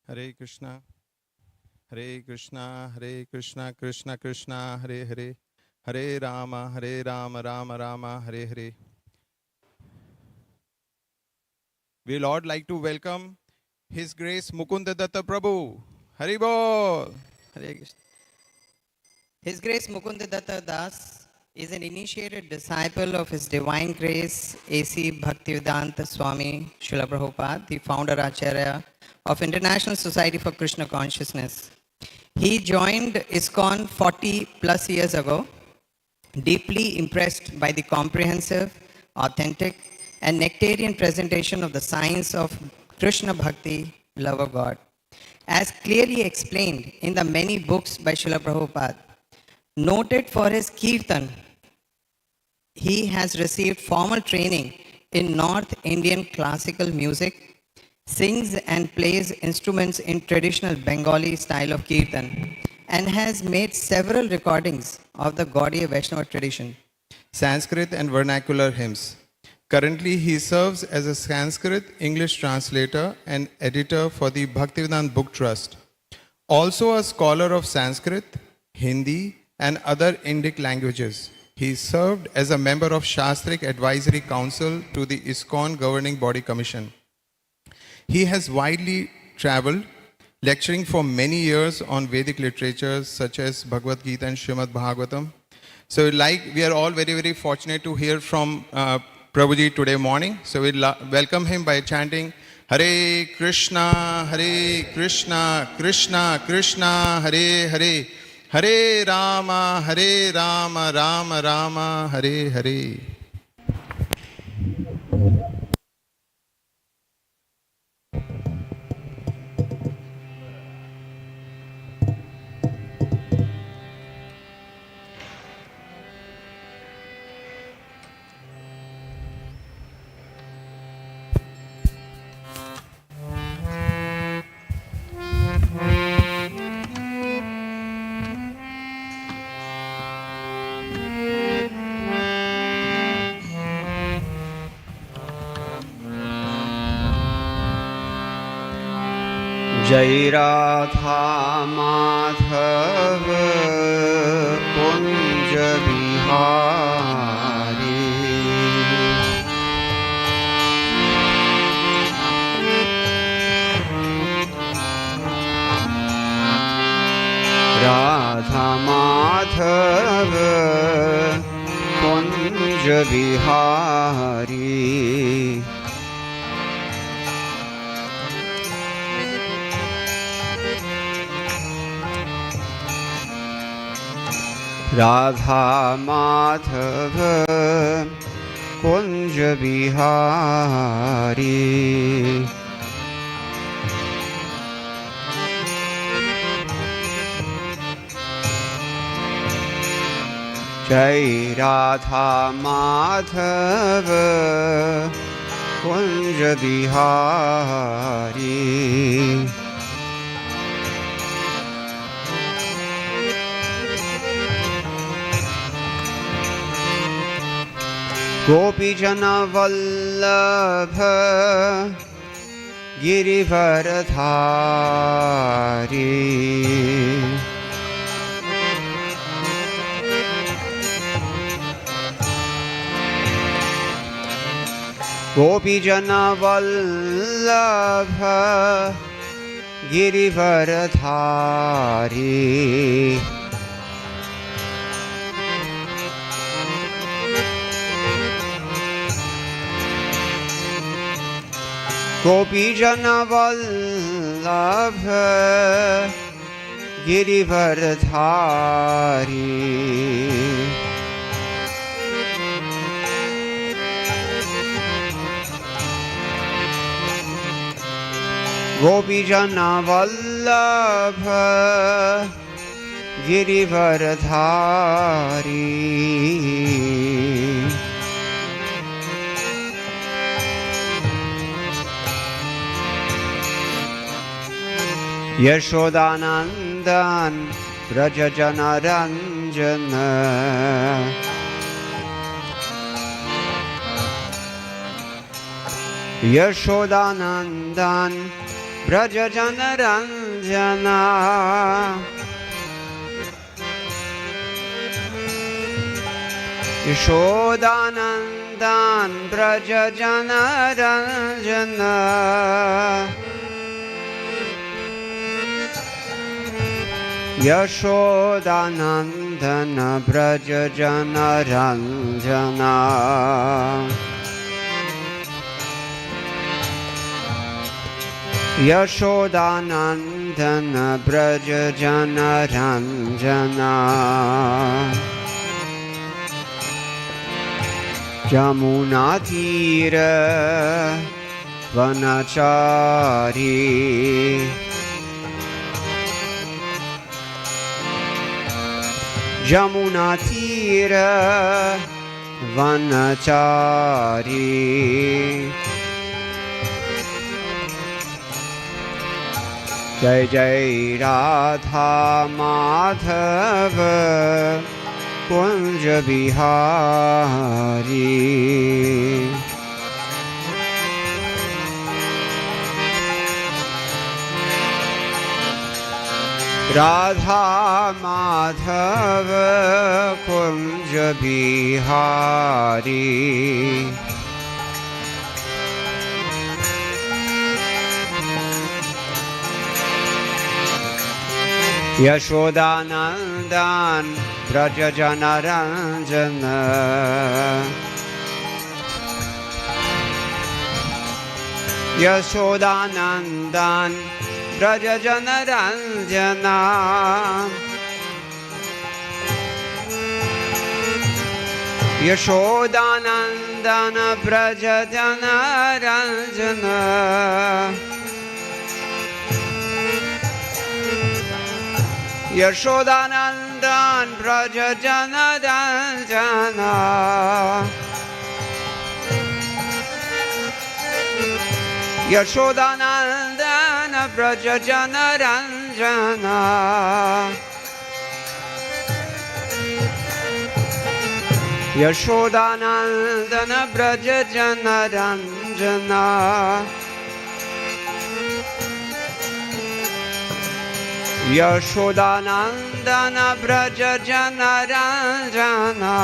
Hare Krishna, Hare Krishna, Hare Krishna, Krishna Krishna, Hare Hare, Hare Rama, Rama Rama, Hare Hare. We Lord like to welcome His Grace Mukunda Datta Prabhu. Hari Bol. Hare Krishna. His Grace Mukunda Datta Das is an initiated disciple of His Divine Grace A.C. Bhaktivedanta Swami Srila Prabhupada, the founder Acharya of International Society for Krishna Consciousness. He joined ISKCON 40 plus years ago, deeply impressed by the comprehensive, authentic, and nectarian presentation of the science of Krishna Bhakti, love of God, as clearly explained in the many books by Srila Prabhupada. Noted for his kirtan, he has received formal training in North Indian classical music, sings and plays instruments in traditional Bengali style of kirtan, and has made several recordings of the Gaudiya Vaishnava tradition. Sanskrit and vernacular hymns. Currently, he serves as a Sanskrit English translator and editor for the Bhaktivedanta Book Trust. Also a scholar of Sanskrit, Hindi, and other Indic languages. He served as a member of Shastric Advisory Council to the ISKCON Governing Body Commission. He has widely traveled, lecturing for many years on Vedic literatures such as Bhagavad Gita and Srimad Bhagavatam. So we are all very, very fortunate to hear from Prabhuji today morning. So we welcome him by chanting Hare Krishna, Krishna Krishna, Hare Hare, Hare Rama, Rama Rama, Hare Hare. जय राधा माधव कुंज बिहारी राधा माधव कुंज बिहारी राधा माधव कुंज बिहारी जय राधा माधव कुंज बिहारी गोपीजन वल्लभ गिरिवरधारी गोपीजन वल्लभ गिरिवरधारी गोपीजन वल्लभ गिरिवरधारी गोपीजन वल्लभ गिरिवरधारी यशोदानंदन ब्रज जनरंजन Yashodanandan Brajajanaranjana Yashodanandan Brajajanaranjana Yashodanandana Brajajanaranjana Yashodanandana Brajajanaranjana Jamunatira Vanachari Jamunatira Vanachari Jai Jai Radha Madhava Kunj Bihari Radha Madhava Kunj Bihari Yashodanandan Brajajanaranjana Yashodanandan Brajajanaranjana Yashodanandan Brajajanaranjana Yashodanandan Brajajanaranjana Yashodanandan Brajajanaranjana Yashodanandan Brajajanaranjana Yashodanandana Brajajanaranjana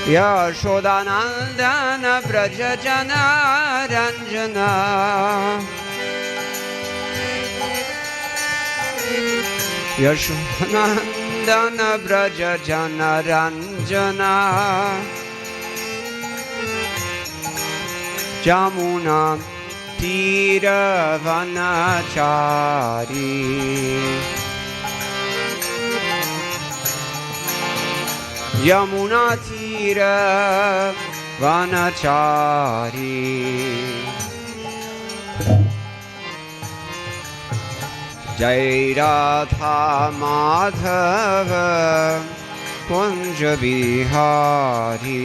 Yashodanandana Brajajanaranjana Yashodanandana Brajajanaranjana Jamuna Tira Vanachari Yamuna Tira Vanachari Jai Radha Madhava Kunj Bihari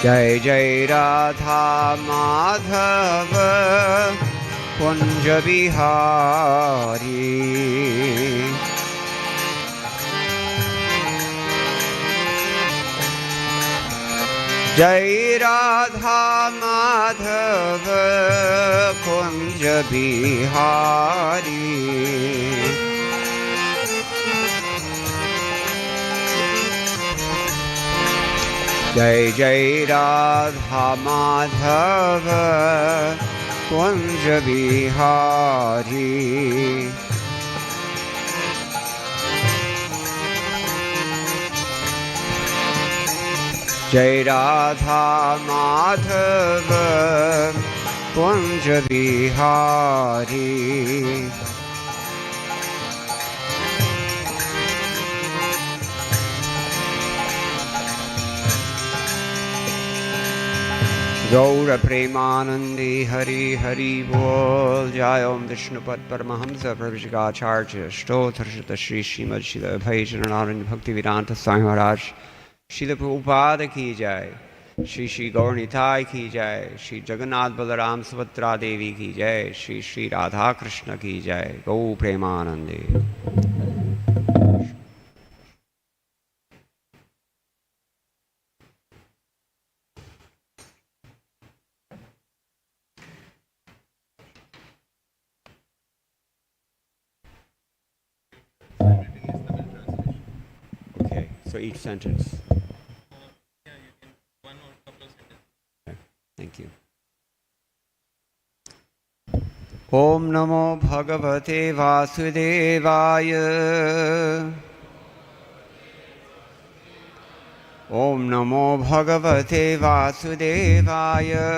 Jai Jai Radha Madhava Kunj Bihari Jai Radha Madhava Kunj Bihari Jai Jai Radha Madhava Kunj Bihari Jai Radha Madhava Kunj Bihari Gaura Premanandi Hari Hari Bol Jai Om Vishnupad Paramahamsa Pravijagacharya Stotrashita Shri Srimad Srila Abhayjananaranya Bhaktivedanta Swami Maharaj Srila Prabhupada Ki Jai Shri Shri Gaurnitai Ki Jai Shri Jagannath Balaram Subhadra Devi Ki Jai Shri Shri Radha Krishna Ki Jai Gaura Premanandi So each sentence. Okay, thank you. Om Namo Bhagavate Vasudevaya. Om Namo Bhagavate Vasudevaya.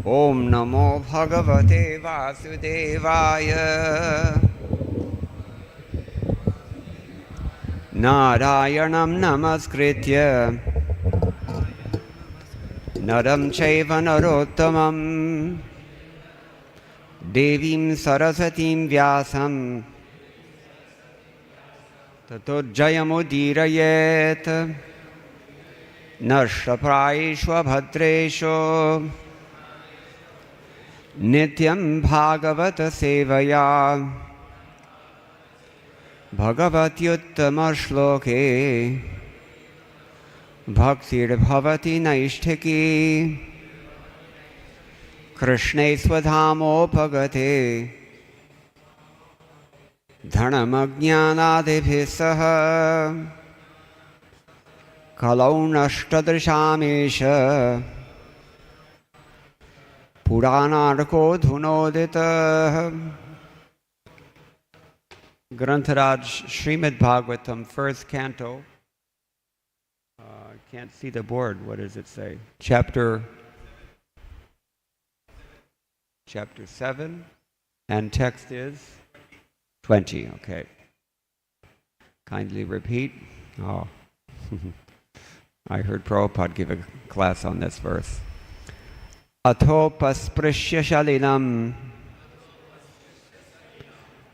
Om Namo Bhagavate Vasudevaya. Narayanam Namaskritya Naram Chaiva Narottamam Devim Sarasatim Vyasam Tato Jayamudirayet Nashtapraishwa Bhadresho Nityam Bhagavata Sevaya Bhagavatyuttama Shloke Bhaktir Bhavati Naishtiki Krishne Swadhamopagate Dhanamajnanadibhisaha Kalau Nashtadrishamesha Puranarko Dhunodita. Grantaraj Srimad Bhagavatam, first canto. I can't see the board. What does it say? Chapter 7, and text is 20. Okay. Kindly repeat. Oh, I heard Prabhupada give a class on this verse. Atho pasprishya shalinam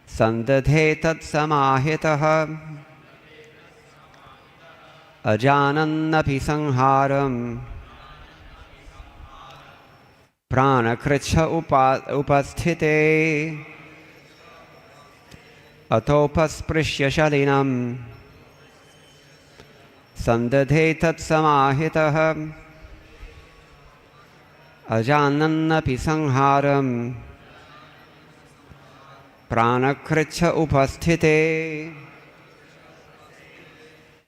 sandadhe tat samahitaha ajanannapi sangharam pranakricha upasthite. Atho pasprishya shalinam sandadhe tat samahitaha ajanannapi sangharam pranakricha upasthite.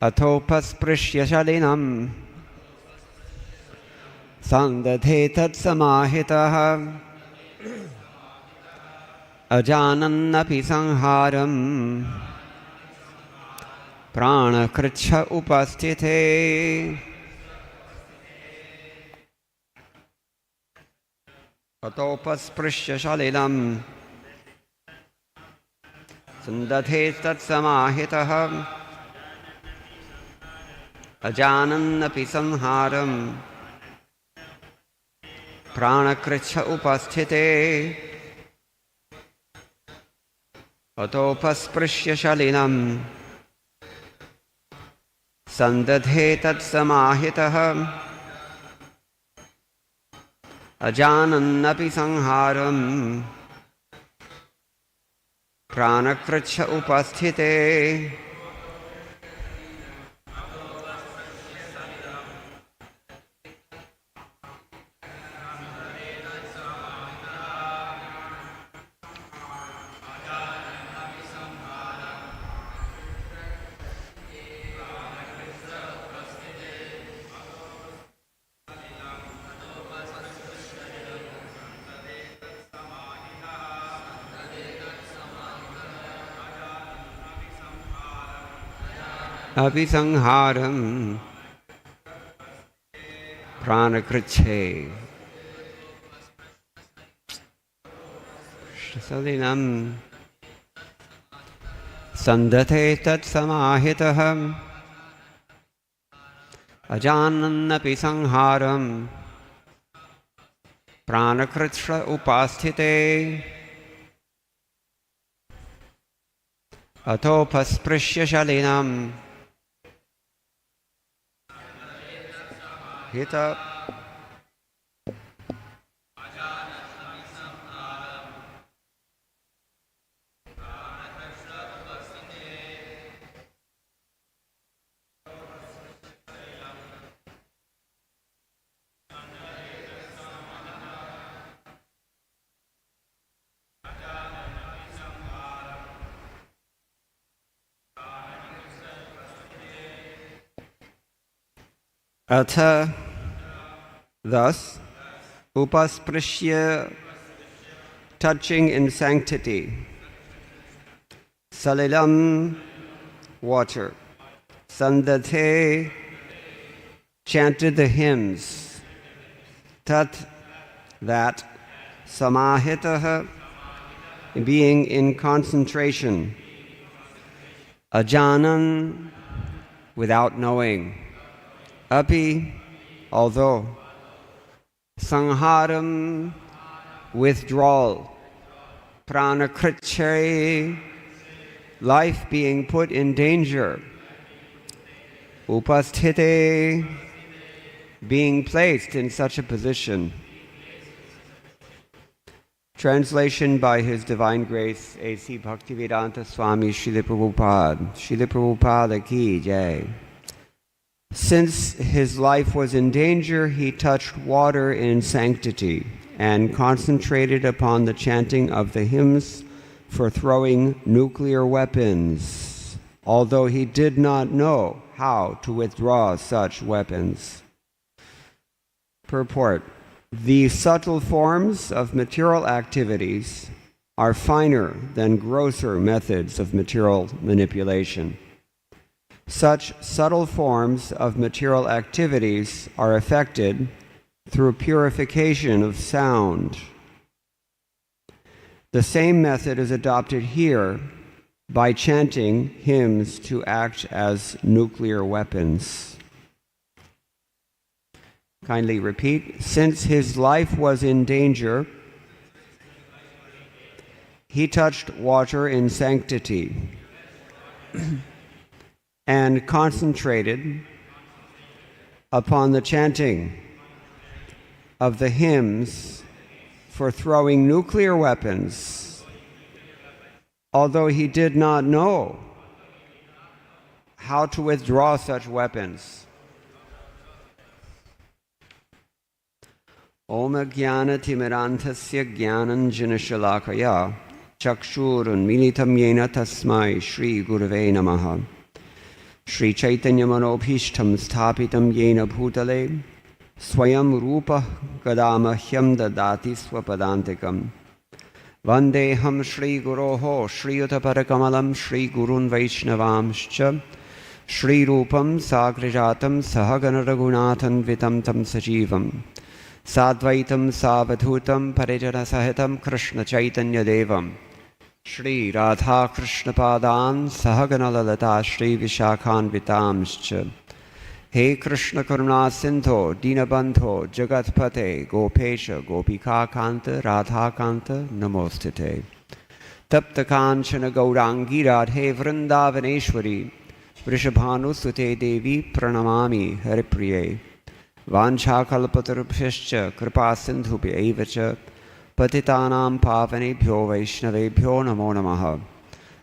Atho pasprishya shalinam sandadhe tat samahitaha ajanannapi sangharam pranakricha upasthite. Atho pasprishya shalinam sandadhe tat samahitaha ajanannapi sangharam pranakricha upasthite. Atho pasprishya shalinam sandadhe tat samahitaha ajanannapi sangharam pranakricha upasthite. Abhisangharam pranakriche shalinam sandate tat samahitaha ajanannapi sangharam pranakricha upasthite. Atho pasprishya shalinam hita Atha, thus, upasprishya, touching in sanctity, salilam, water, sandate, chanted the hymns, tat, that, samahitaha, being in concentration, ajanan, without knowing, api, although, sangharam, withdrawal, pranakritchari, life being put in danger, upasthite, being placed in such a position. Translation by His Divine Grace, A.C. Bhaktivedanta Swami Srila Prabhupada. Srila Prabhupada ki jai. Since his life was in danger, he touched water in sanctity and concentrated upon the chanting of the hymns for throwing nuclear weapons, although he did not know how to withdraw such weapons. Purport. The subtle forms of material activities are finer than grosser methods of material manipulation. Such subtle forms of material activities are effected through purification of sound. The same method is adopted here by chanting hymns to act as nuclear weapons. Kindly repeat. Since his life was in danger, he touched water in sanctity and concentrated upon the chanting of the hymns for throwing nuclear weapons, although he did not know how to withdraw such weapons. Om Jnana Timirantasya Jnananjana Shalakaya Chakshurun Militam Yena Tasmai Shri Gurave Namaha Shri Chaitanya Manobhishtam Sthapitam Yena Bhutale Swayam Rupa Kadamahyam Dadati Swapadantikam Vandeham Shri Guroho Shri Utaparakamalam Shri Gurun Vaishnavamscha Shri Rupam Sagrajatam Sahagana Raghunathan Vitam Tam Sajivam Sadvaitam Savadhutam Parijana Sahitam Krishna Chaitanya Devam Shri Radha Krishna Padan Sahagana Lalata Shri Vishakhan Vitamscha He Krishna Karuna Sindho Dinabandho Jagatpate Gopesha Gopika Kanta Radha Kanta Namostate Tapta Kanchana Gaurangi Radhe Vrindavaneshwari Vrishabhanu Sute Devi Pranamami Haripriye Vanchakalpatarubhyascha Kripasindhubhyaiva cha Patitanam Pavanebhyo Vaishnavebhyo Namo Namaha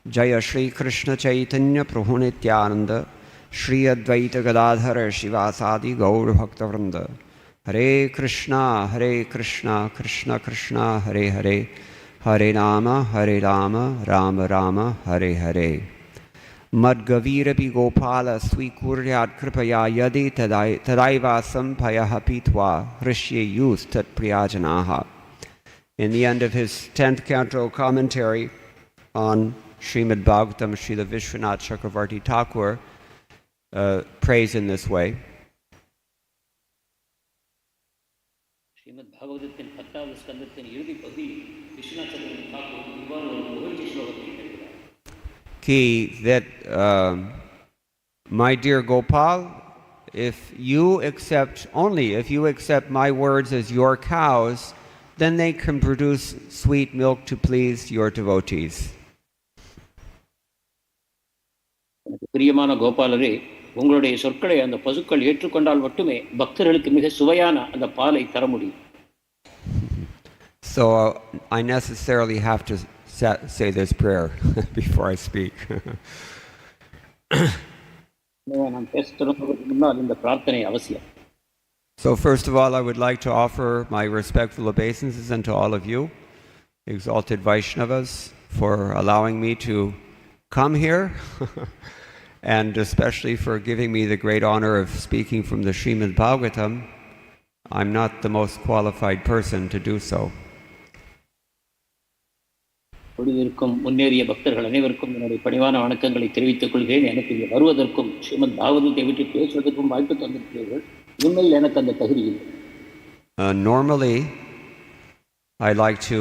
Jaya Shri Krishna Chaitanya Prabhu Nityananda Shri Advaita Gadadhara Shivasadi Gaur Bhaktavrinda Hare Krishna Krishna Krishna Hare Hare Hare Rama Rama Rama Hare Hare Madgavirapi Gopala Swikuryat Kripaya Yadi Tadaivasam Payaha Pitwa Hrishye Yus Tat Priyajanaha. In the end of his 10th canto commentary on Srimad Bhagavatam, Srila Vishwanath Chakravarti Thakur prays in this way. Srimad பாகவதத்தின் 10வது ஸ்கந்தத்தின் இறுதி பகுதி விஸ்வநாத் சக்கரவர்த்தி தாக்கூர் இவ்வாறு ஒரு புகழ்ச்சி ஸ்லோகத்தை எழுதுகிறார். That my dear Gopal, if you accept my words as your cows, then they can produce sweet milk to please your devotees. பிரியமான கோபாலரே, உங்களுடைய சொற்களை அந்த பசுக்கள் ஏற்றுக்கொண்டால் மட்டுமே பக்தர்களுக்கு மிக சுவையான அந்த பாலை தர முடியும். So I necessarily have to say this prayer before I speak. நான் பேசுறதுக்கு முன்னால் இந்த பிரார்த்தனை அவசியம். So first of all, I would like to offer my respectful obeisances unto all of you, exalted Vaishnavas, for allowing me to come here and especially for giving me the great honor of speaking from the Srimad Bhagavatam. I'm not the most qualified person to do so. பொழுதிற்கும் முன்னேறிய பக்தர்கள் அனைவருக்கும் என்னுடைய பணிவான வணக்கங்களை தெரிவித்துக் கொள்கிறேன். எனக்கு இங்கே வருவதற்கும் ஸ்ரீமத் பாகவதத்தை விட்டு பேசுவதற்கும் வாய்ப்பு தந்திருக்கிறீர்கள். உண்மையில் எனக்கு அந்த தகுதி இல்லை. Normally, I like to,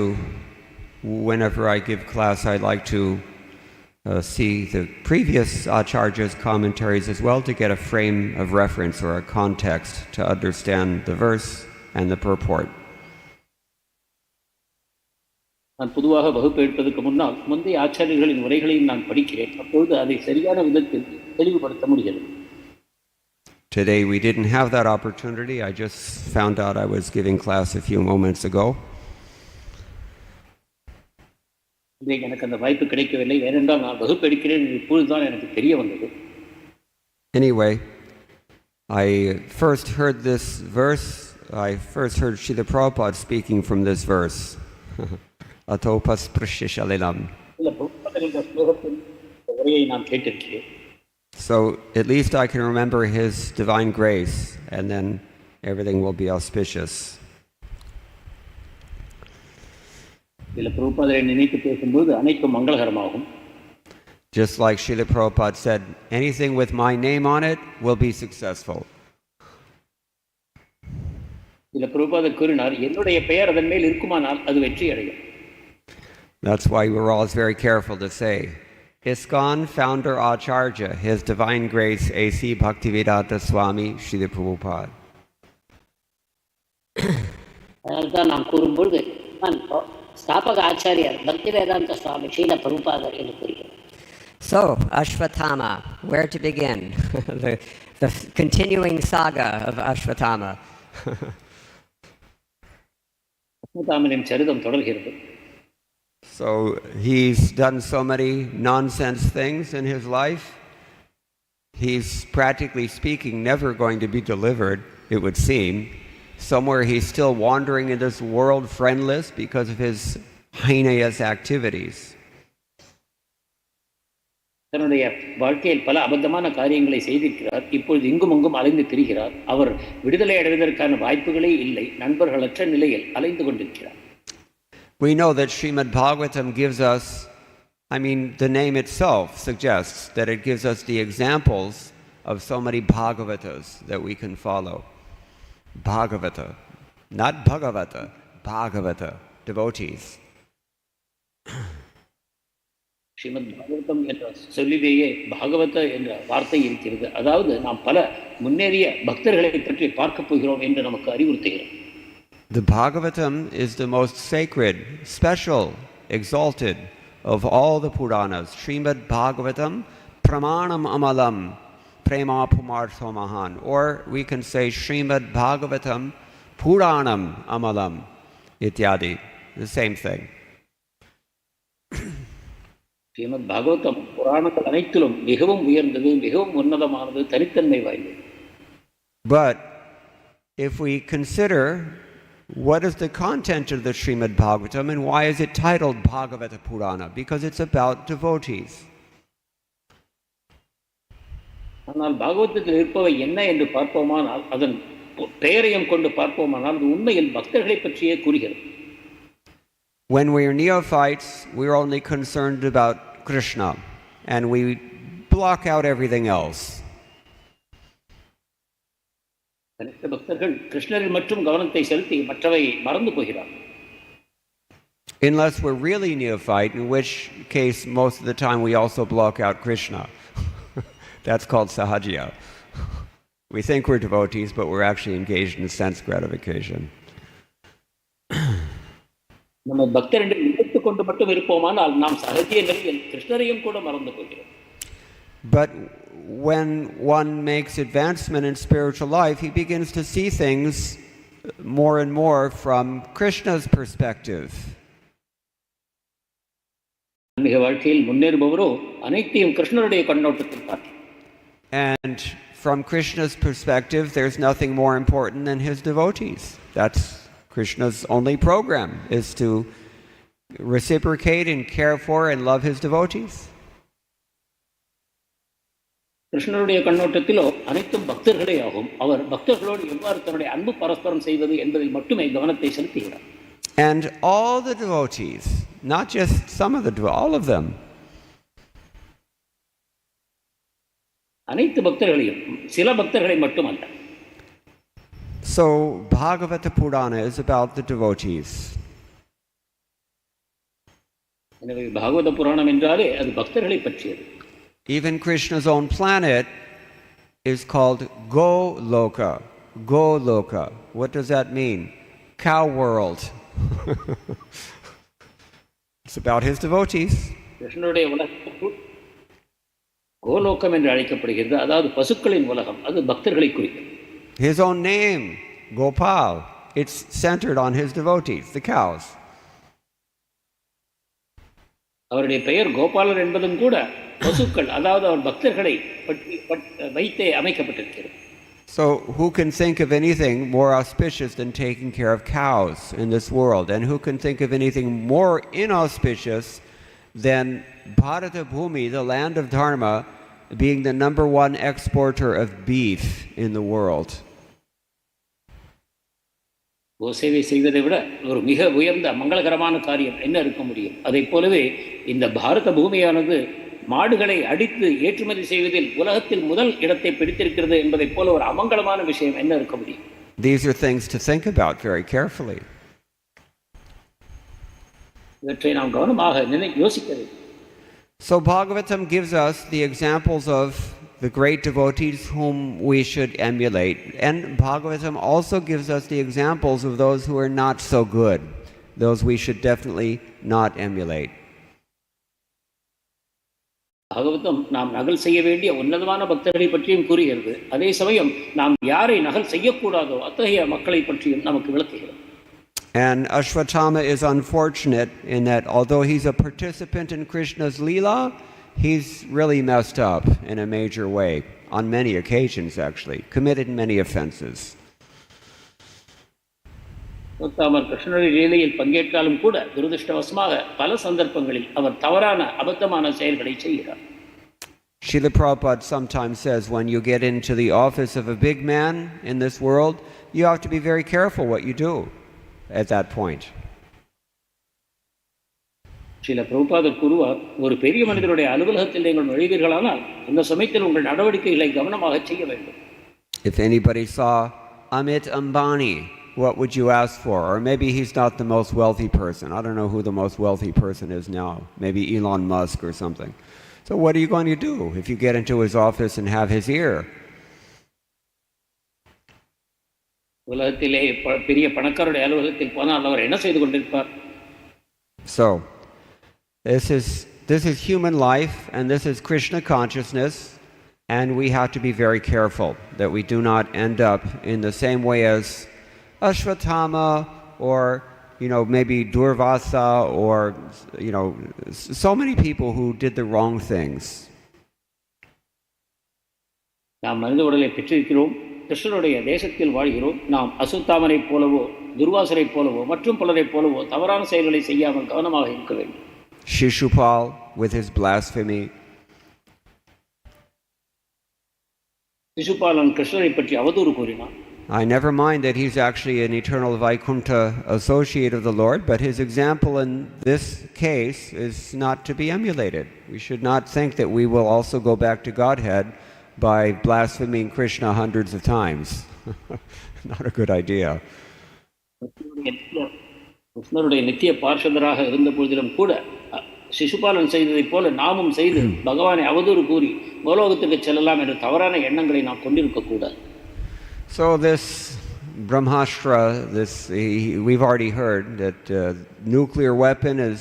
whenever I give class, I like to see the previous Acharya's commentaries as well to get a frame of reference or a context to understand the verse and the purport. நான் பொதுவாக வகுப்பு எடுப்பதற்கு முன்னால் முந்தைய ஆச்சாரியர்களின் உரைகளையும் நான் படிக்கிறேன். அப்பொழுது அதை சரியான விதத்தில் தெளிவுபடுத்த முடிகிறது. Today we didn't have that opportunity. I just found out I was giving class a few moments ago. இன்றைக்கு எனக்கு அந்த வாய்ப்பு கிடைக்கவில்லை. ஏனென்றால் நான் வகுப்பு எடுக்கிறேன் இப்பொழுதுதான் எனக்கு தெரிய வந்தது. Anyway, I first heard this verse. I first heard Srila Prabhupada speaking from this verse. Atopas prashishalilam. So at least I can remember his divine grace, and then everything will be auspicious. Just like Srila Prabhupada said, anything with my name on it will be successful. That's why we're always very careful to say, ISKCON founder Acharya, His Divine Grace A.C. Bhaktivedanta Swami Srila Prabhupada. So, Asvathama, where to begin? the continuing saga of Asvathama. So he's done so many nonsense things in his life. He's practically speaking never going to be delivered, it would seem. Somewhere he's still wandering in this world friendless because of his heinous activities. தன்னுடைய வாழ்க்கையில் பல அபத்தமான காரியங்களை செய்திருக்கிறார். இப்பொழுது இங்கும் அங்கும் அலைந்து திரிகிறார். அவர் விடுதலை அடைவதற்கான வாய்ப்புகளே இல்லை. நண்பர்களற்ற நிலையில் அலைந்து கொண்டிருக்கிறார். We know that Srimad Bhagavatam gives us, the name itself suggests that it gives us the examples of so many Bhagavatas that we can follow. Bhagavata, not Bhagavata, Bhagavata, devotees. Srimad Bhagavatam என்ற சொல்லிலேயே பாகவத என்ற வார்த்தை இருக்கிறது. அதாவது நாம் பல முன்னேறிய பக்தர்களை பற்றி பார்க்க போகிறோம் என்று நமக்கு அறிவுறுத்துகிறோம். The Bhagavatam is the most sacred, special, exalted of all the Puranas. Srimad Bhagavatam Pramanam Amalam Prema Pumartho Mahan. Or we can say Srimad Bhagavatam Puranam Amalam Ityadi. The same thing. Srimad Bhagavatam புராணங்கள் அனைத்திலும் மிகவும் உயர்ந்தது, மிகவும் உன்னதமானது, தனித்தன்மை வாய்ந்தது. But if we consider what is the content of the Srimad Bhagavatam and why is it titled Bhagavata Purana? Because it's about devotees. ஆனால் பாகவதத்தில் இருப்பவை என்ன என்று பார்ப்போமானால், அதன் பெயரையும் கொண்டு பார்ப்போமானால் அது உண்மையில் பக்தர்களை பற்றியே கூறுகிறது. When we are neophytes, we're only concerned about Krishna and we block out everything else. பக்தர்கள் கிருஷ்ணரில் மட்டும் கவனத்தை செலுத்தி மற்றவை மறந்து போகிறார். Unless we're really neophyte, in which case most of the time we also block out Krishna. That's called sahajya. We think we're devotees, but we're actually engaged in sense gratification. நம்ம பக்தர் என்று நினைத்துக் கொண்டு மட்டும் இருப்போமானால் நாம் சகஜ நிலையில் கிருஷ்ணரையும் கூட மறந்து போகிறோம். But when one makes advancement in spiritual life, he begins to see things more and more from Krishna's perspective. ஆன்மீக வாழ்க்கையில் முன்னேறுபவரோ அனைத்தையும் கிருஷ்ணருடைய கண்ணோட்டத்தில் பார்க்கிறார். And from Krishna's perspective, there's nothing more important than his devotees. That's Krishna's only program, is to reciprocate and care for and love his devotees. கிருஷ்ணருடைய பார்வையில் முக்கியமானது எதுவும் இல்லை. அவருடைய நோக்கம் எதுவும் இல்லை. அவருடைய முழு நோக்கமும் அவருடைய பக்தர்களுடைய கிருஷ்ணருடைய கண்ணோட்டத்திலோ அனைத்தும் பக்தர்களே ஆகும். அவர் பக்தர்களோடு எவ்வாறு தன்னுடைய அன்பு பரஸ்பரம் செய்வது என்பதில் மட்டுமே கவனத்தை செலுத்துகிறார். And all the devotees, not just some of the devotees, all of them. அனைத்து பக்தர்களையும், சில பக்தர்களை மட்டுமல்ல. So Bhagavata Purana is about the devotees. எனவே பாகவத புராணம் என்றாலே அது பக்தர்களை பற்றியது. Even Krishna's own planet is called Goloka. Goloka. What does that mean? Cow world. It's about his devotees. கிருஷ்ணனுடைய உலகம் கோலோகம் என்று அழைக்கப்படுகிறது. அதாவது பசுக்களின் உலகம். அது பக்தர்களை குறிக்கும். His own name, Gopal, it's centered on his devotees, the cows. அவருடைய பெயர் கோபாலர் என்பதும் கூட பசுக்கள், அதாவது அவர் பக்தர்களை வைத்தே அமைக்கப்பட்டிருக்கிறது. So who can think of anything more auspicious than taking care of cows in this world? And who can think of anything more inauspicious than Bharata Bhumi, the land of Dharma, being the number one exporter of beef in the world? கோசேவை செய்வதை விட ஒரு மிக உயர்ந்த மங்களகரமான காரியம் என்ன இருக்க முடியும்? அதை போலவே இந்த பாரத பூமியானது மாடுகளை அடித்து ஏற்றுமதி செய்வதில் உலகத்தில் முதல் இடத்தை பிடித்திருக்கிறது என்பதைப் போல ஒரு அமங்கலமான விஷயம் என்ன இருக்க முடியும்? These are things to think about very carefully. இவற்றை நாம் கவனமாக யோசிக்க வேண்டும். So Bhagavatam gives us the examples of the great devotees whom we should emulate. And Bhagavatam also gives us the examples of those who are not so good, those we should definitely not emulate. Bhagavatam நாம் நகல் செய்ய வேண்டிய உன்னதமான பக்தர்களை பற்றியும் கூறுகிறது. அதே சமயம் நாம் யாரை நகல் செய்யக்கூடாதோ அத்தகைய மக்களை பற்றியும் நமக்கு விளக்குகிறது. And Asvathama is unfortunate in that although he's a participant in Krishna's Leela, he's really messed up in a major way, on many occasions actually, committed many offenses. அவர் கிருஷ்ணனுடைய லீலையில் பங்கேற்றாலும் கூட துரதிருஷ்டவசமாக பல சந்தர்ப்பங்களில் அவர் தவறான அபத்தமான செயல்களை செய்கிறார். Srila Prabhupada sometimes says when you get into the office of a big man in this world, you have to be very careful what you do at that point. Srila பிரபுபாதர் கூறுவார், ஒரு பெரிய மனிதருடைய அலுவலகத்தில் நீங்கள் நுழைவீர்களானால் அந்த சமயத்தில் உங்கள் நடவடிக்கைகளை கவனமாக செய்ய வேண்டும். If anybody saw Amit Ambani, what would you ask for? Or maybe he's not the most wealthy person. I don't know who the most wealthy person is now. Maybe Elon Musk or something. So what are you going to do if you get into his office and have his ear? உலகத்திலே பெரிய பணக்காரருடைய அலுவலகத்தில் போனால் அவர் என்ன செய்து கொண்டிருப்பார்? So this is human life and this is Krishna consciousness, and we have to be very careful that we do not end up in the same way as Asvathama or maybe Durvasa or so many people who did the wrong things. நாம் மனித உடலை பெற்றிருக்கிறோம், கிருஷ்ணனுடைய தேசத்தில் வாழ்கிறோம். நாம் அசுத்தாமனை போலவோ துர்வாசரை போலவோ மற்றும் பலரை போலவோ தவறான செயல்களை செய்யாமல் கவனமாக இருக்க வேண்டும். Shishupal with his blasphemy. சிசுபாலன் கிருஷ்ணரை பற்றி அவதூறு கூறினான். I never mind that he's actually an eternal Vaikuntha associate of the Lord, but his example in this case is not to be emulated. We should not think that we will also go back to Godhead by blaspheming Krishna hundreds of times. Not a good idea. கிருஷ்ணருடைய நித்திய பார்ஷதராக இருந்த பொழுதிலும் கூட சிசுபாலன் செய்ததைப் போல நாமும் செய்து பகவானை அவதூறு கூறி கோலோகத்துக்கு செல்லலாம் என்ற தவறான எண்ணங்களை நாம் கொண்டிருக்கக்கூடாது. So this Brahmastra, we've already heard that nuclear weapon is,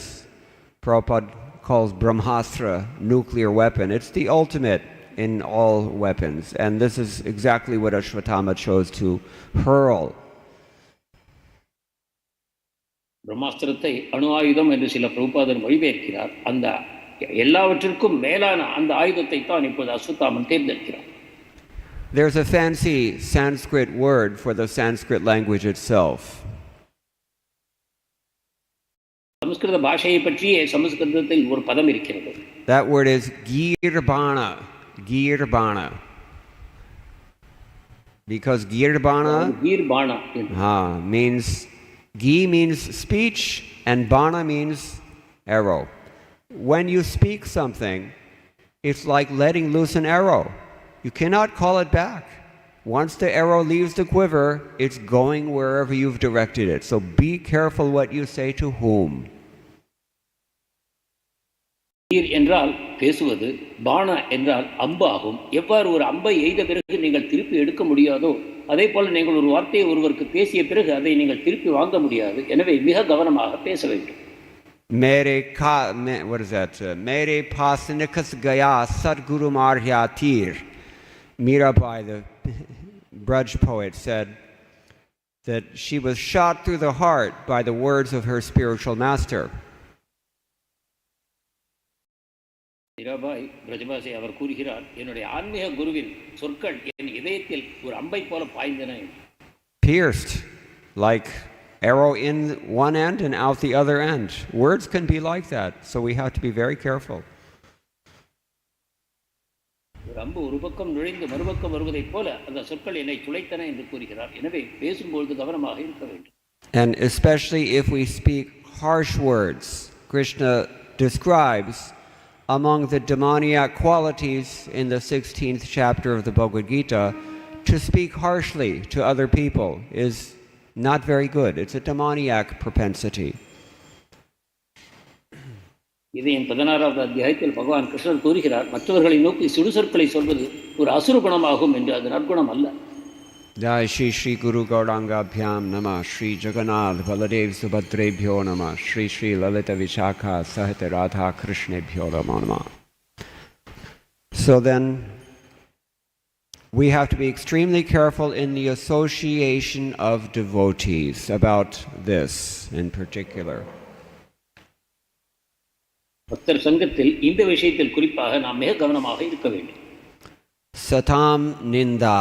Prabhupada calls Brahmastra nuclear weapon. It's the ultimate in all weapons, and this is exactly what Asvathama chose to hurl. பிரம்மாஸ்திரத்தை அணு ஆயுதம் என்று சில பிரபுபாதர் மொழிபெயர்க்கிறார். அந்த எல்லாவற்றிற்கும் மேலான அந்த ஆயுதத்தை தான் இப்போது Ashwatthama தேர்ந்தெடுக்கிறார். There's a fancy Sanskrit word for the Sanskrit language itself. சமஸ்கிருத பாஷையை பற்றியே சமஸ்கிருதத்தில் ஒரு பதம் இருக்கிறது. That word is girbana. Girbana. Because Girbana கீர்பானா என்று means, Gi means speech and Bana means arrow. When you speak something, it's like letting loose an arrow. You cannot call it back. Once the arrow leaves the quiver, it's going wherever you've directed it. So be careful what you say to whom. கீர் என்றால் பேசுவது, பானா என்றால் அம்பு ஆகும். எவ்வாறு ஒரு அம்பை எய்த பிறகு நீங்கள் திருப்பி எடுக்க முடியாதோ அதே போல நீங்கள் ஒரு வார்த்தையை ஒருவருக்கு பேசிய பிறகு அதை நீங்கள் திருப்பி வாங்க முடியாது. எனவே மிக கவனமாக பேச வேண்டும். What is that? Mere pasinikas gaya Sadguru Marhya Tir. Mirabai, the Braj poet, said that she was shot through the heart by the words of her spiritual master. Mirabai பிரஜபாசி அவர் கூறுகிறார், என்னுடைய ஆன்மீக குருவின் சொற்கள் என் இதயத்தில் ஒரு அம்பை போல பாய்ந்தன. Pierced like arrow in one end and out the other end. Words can be like that, so we have to be very careful. ஒரு அம்பு ஒரு பக்கம் நுழைந்து மறுபக்கம் வருவதைப் போல அந்த சொற்கள் என்னை துளைத்தன என்று கூறுகிறார். எனவே பேசும்போது கவனமாக இருக்க வேண்டும். And especially if we speak harsh words. Krishna describes among the demoniac qualities in the 16th chapter of the Bhagavad Gita, to speak harshly to other people is not very good. It's a demoniac propensity. இதையும் 16வது அத்தியாயத்தில் பகவான் கிருஷ்ணர் கூறுகிறார், மற்றவர்களை நோக்கி சுடுசொற்களை சொல்வது ஒரு அசுர குணமாகும் என்று. அது நற்குணம் அல்ல. Jai Shri Shri Guru Gauranga Bhyam Namah Shri Jagannath Baladev Subhadrebhyo Namah Shri Shri Lalita Vishakha Sahita Radha Krishnebhyo Namah. So then, we have to be extremely careful in the association of devotees about this in particular. பக்தர் சங்கத்தில் இந்த விஷயத்தில் குறிப்பாக நாம் மிக கவனமாக இருக்க வேண்டும். Satam Ninda.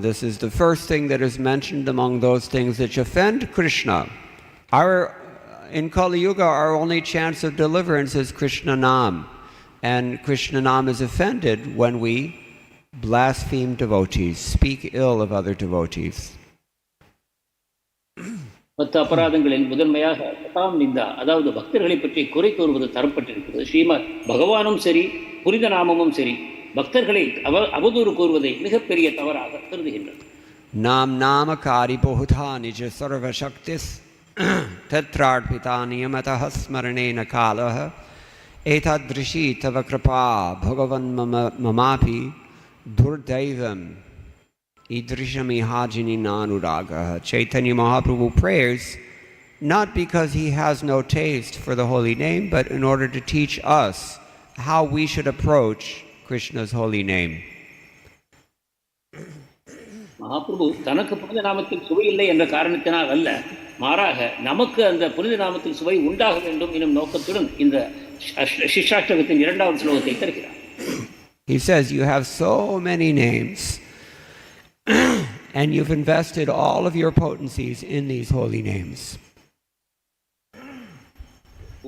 This is the first thing that is mentioned among those things which offend Krishna. In Kali Yuga, our only chance of deliverance is Krishna Nam. And Krishna Nam is offended when we blaspheme devotees, speak ill of other devotees. 10 அபராதங்களில் முதன்மையாக Saddam நிந்தா, அதாவது பக்தர்களை பற்றி குறை கூறுவது தரப்பட்டிருக்கிறது. ஸ்ரீமத் பகவானும் சரி, புனித நாமமும் சரி, பக்தர்களை அவதூறு கூறுவதை மிகப்பெரிய தவறாக கருதுகின்றது. Nam namakari bohutha nija sarva shaktis tatrarpita niyamatah smaranena kalaha etadrishi tava kripa bhagavan mamapi durdaivam idrishami hajini nanuragaha. Chaitanya Mahaprabhu prays not because he has no taste for the holy name, but in order to teach us how we should approach Krishna's holy name. Mahaprabhu தனக்கு புனித நாமத்தில் சுவை இல்லை என்ற காரணத்தினால் அல்ல, மாறாக நமக்கு அந்த புனித நாமத்தில் சுவை உண்டாக வேண்டும் எனும் நோக்கத்துடன் இந்த சிஷ்டாஷ்டகத்தின் 2வது ஸ்லோகத்தை தருகிறார். He says, you have so many names and you've invested all of your potencies in these holy names.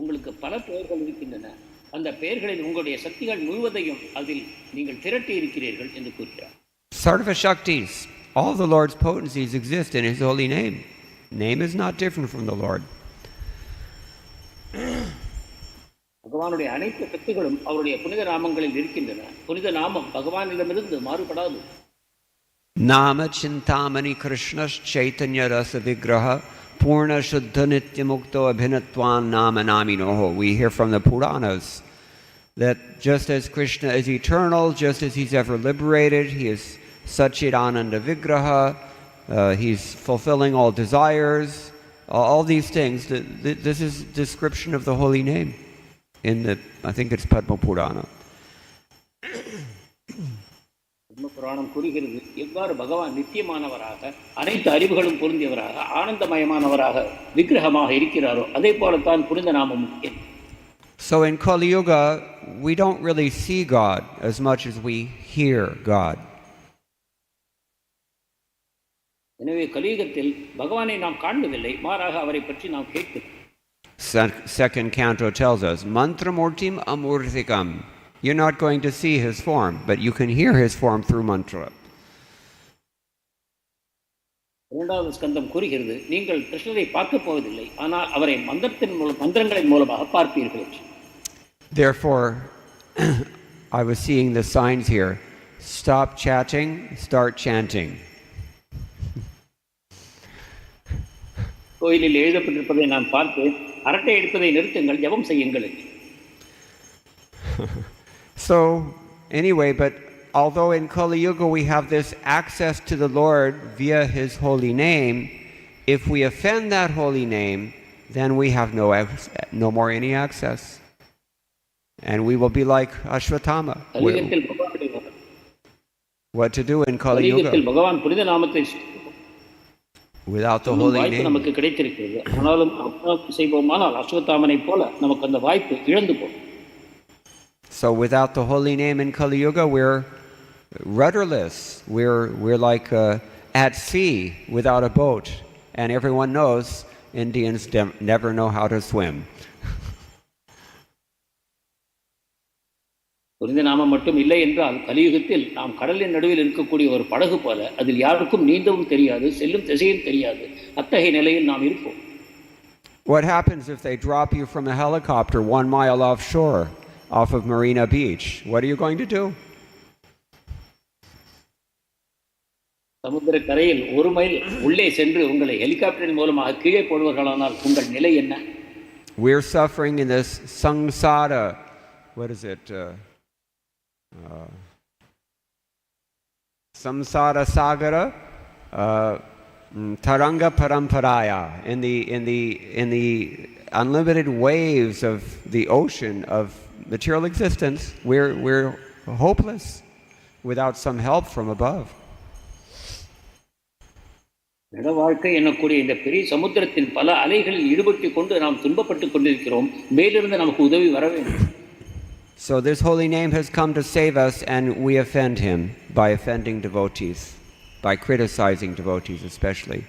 உங்களுக்கு பல பெயர்கள் இருக்கின்றன, அந்த பெயர்களில் உங்களுடைய சக்திகள் முழுவதையும் அதில் நீங்கள் திரட்டி இருக்கிறீர்கள் என்று கூறுகிறார். Sarva Shaktis, all the Lord's potencies exist in His holy name. Name is not different from the Lord. பகவானுடைய அனைத்து சக்திகளும் அவருடைய புனித நாமங்களில் இருக்கின்றன. புனித நாமம் பகவானிடமிருந்து மாறுபடாது. Nama Chintamani Krishna Chaitanya Rasa Vigraha Purna Shuddha Nitya Mukto Abhinatwan Nama Naminoho. We hear from the Puranas that just as Krishna is eternal, just as He's ever liberated, He is Satchidananda Vigraha, He's fulfilling all desires, all these things. This is description of the holy name in the, I think it's Padma Purana. புராணம் கூறுகிறது, எவ்வாறு பகவான் நித்தியமானவராக, அனைத்து அறிவுகளும் பொருந்தியவராக, ஆனந்தமயமானவராக, விக்கிரகமாக இருக்கிறாரோ அதே போலத்தான் புனித நாமம். So in Kali Yuga, we don't really see God as much as we hear God. எனவே கலியுகத்தில் பகவானை நாம் காண்பதில்லை, மாறாக அவரை பற்றி நாம் கேட்கிறோம். Second canto tells us, Mantramurtim Amurthikam You're not going to see his form, but you can hear his form through mantra. இரண்டாவது ஸ்கந்தம் கூறுகிறது, நீங்கள் கிருஷ்ணரை பார்க்க போவதில்லை, ஆனால் அவரை மந்திரங்களின் மூலமாக பார்ப்பீர்கள். Therefore, I was seeing the signs here. Stop chatting, start chanting. கோயிலில் எழுதப்பட்டிருப்பதை நான் பார்த்து, அரட்டை எடுப்பதை நிறுத்துங்கள், ஜபம் செய்யுங்கள். So, anyway, but although in Kali Yuga we have this access to the Lord via His holy name, if we offend that holy name, then we have no more any access. And we will be like Asvathama. What to do in Kali Yuga? Without the holy name. நமக்கு கிடைத்திருக்கிறது. ஆனாலும் செய்வோமானால் அஸ்வத்தாமனை போல நமக்கு அந்த வாய்ப்பு இழந்து போகும். So without the holy name in Kali Yuga, we're rudderless. We're like at sea without a boat. And everyone knows Indians never know how to swim. புனித நாமம் மட்டும் இல்லை என்றால் கலியுகத்தில் நாம் கடலின் நடுவில் இருக்கக்கூடிய ஒரு படகு போல, அதில் யாருக்கும் நீந்தவும் தெரியாது, செல்லும் திசையும் தெரியாது. அத்தகைய நிலையில் நாம் இருப்போம். What happens if they drop you from a helicopter 1 mile offshore, off of Marina Beach? What are you going to do? சமுத்திர கரையில் 1 மைல் உள்ளே சென்று உங்களை ஹெலிகாப்டரின் மூலமாக கீழே போடுவார்களானால் உங்கள் நிலை என்ன? We're suffering in this samsara. What is it? Samsara Sagara, Taranga Paramparaya, in the unlimited waves of the ocean of material existence. We're hopeless without some help from above. நட வாழ்க்கை என்னக்கூடிய இந்த பெரிய சமுத்திரத்தின் பல அலைகளில் ஈடுபட்டு கொண்டு நாம் துன்பப்பட்டுக் கொண்டிருக்கிறோம். மேலிருந்து நமக்கு உதவி வர வேண்டும். So this holy name has come to save us, and we offend him by offending devotees, by criticizing devotees especially.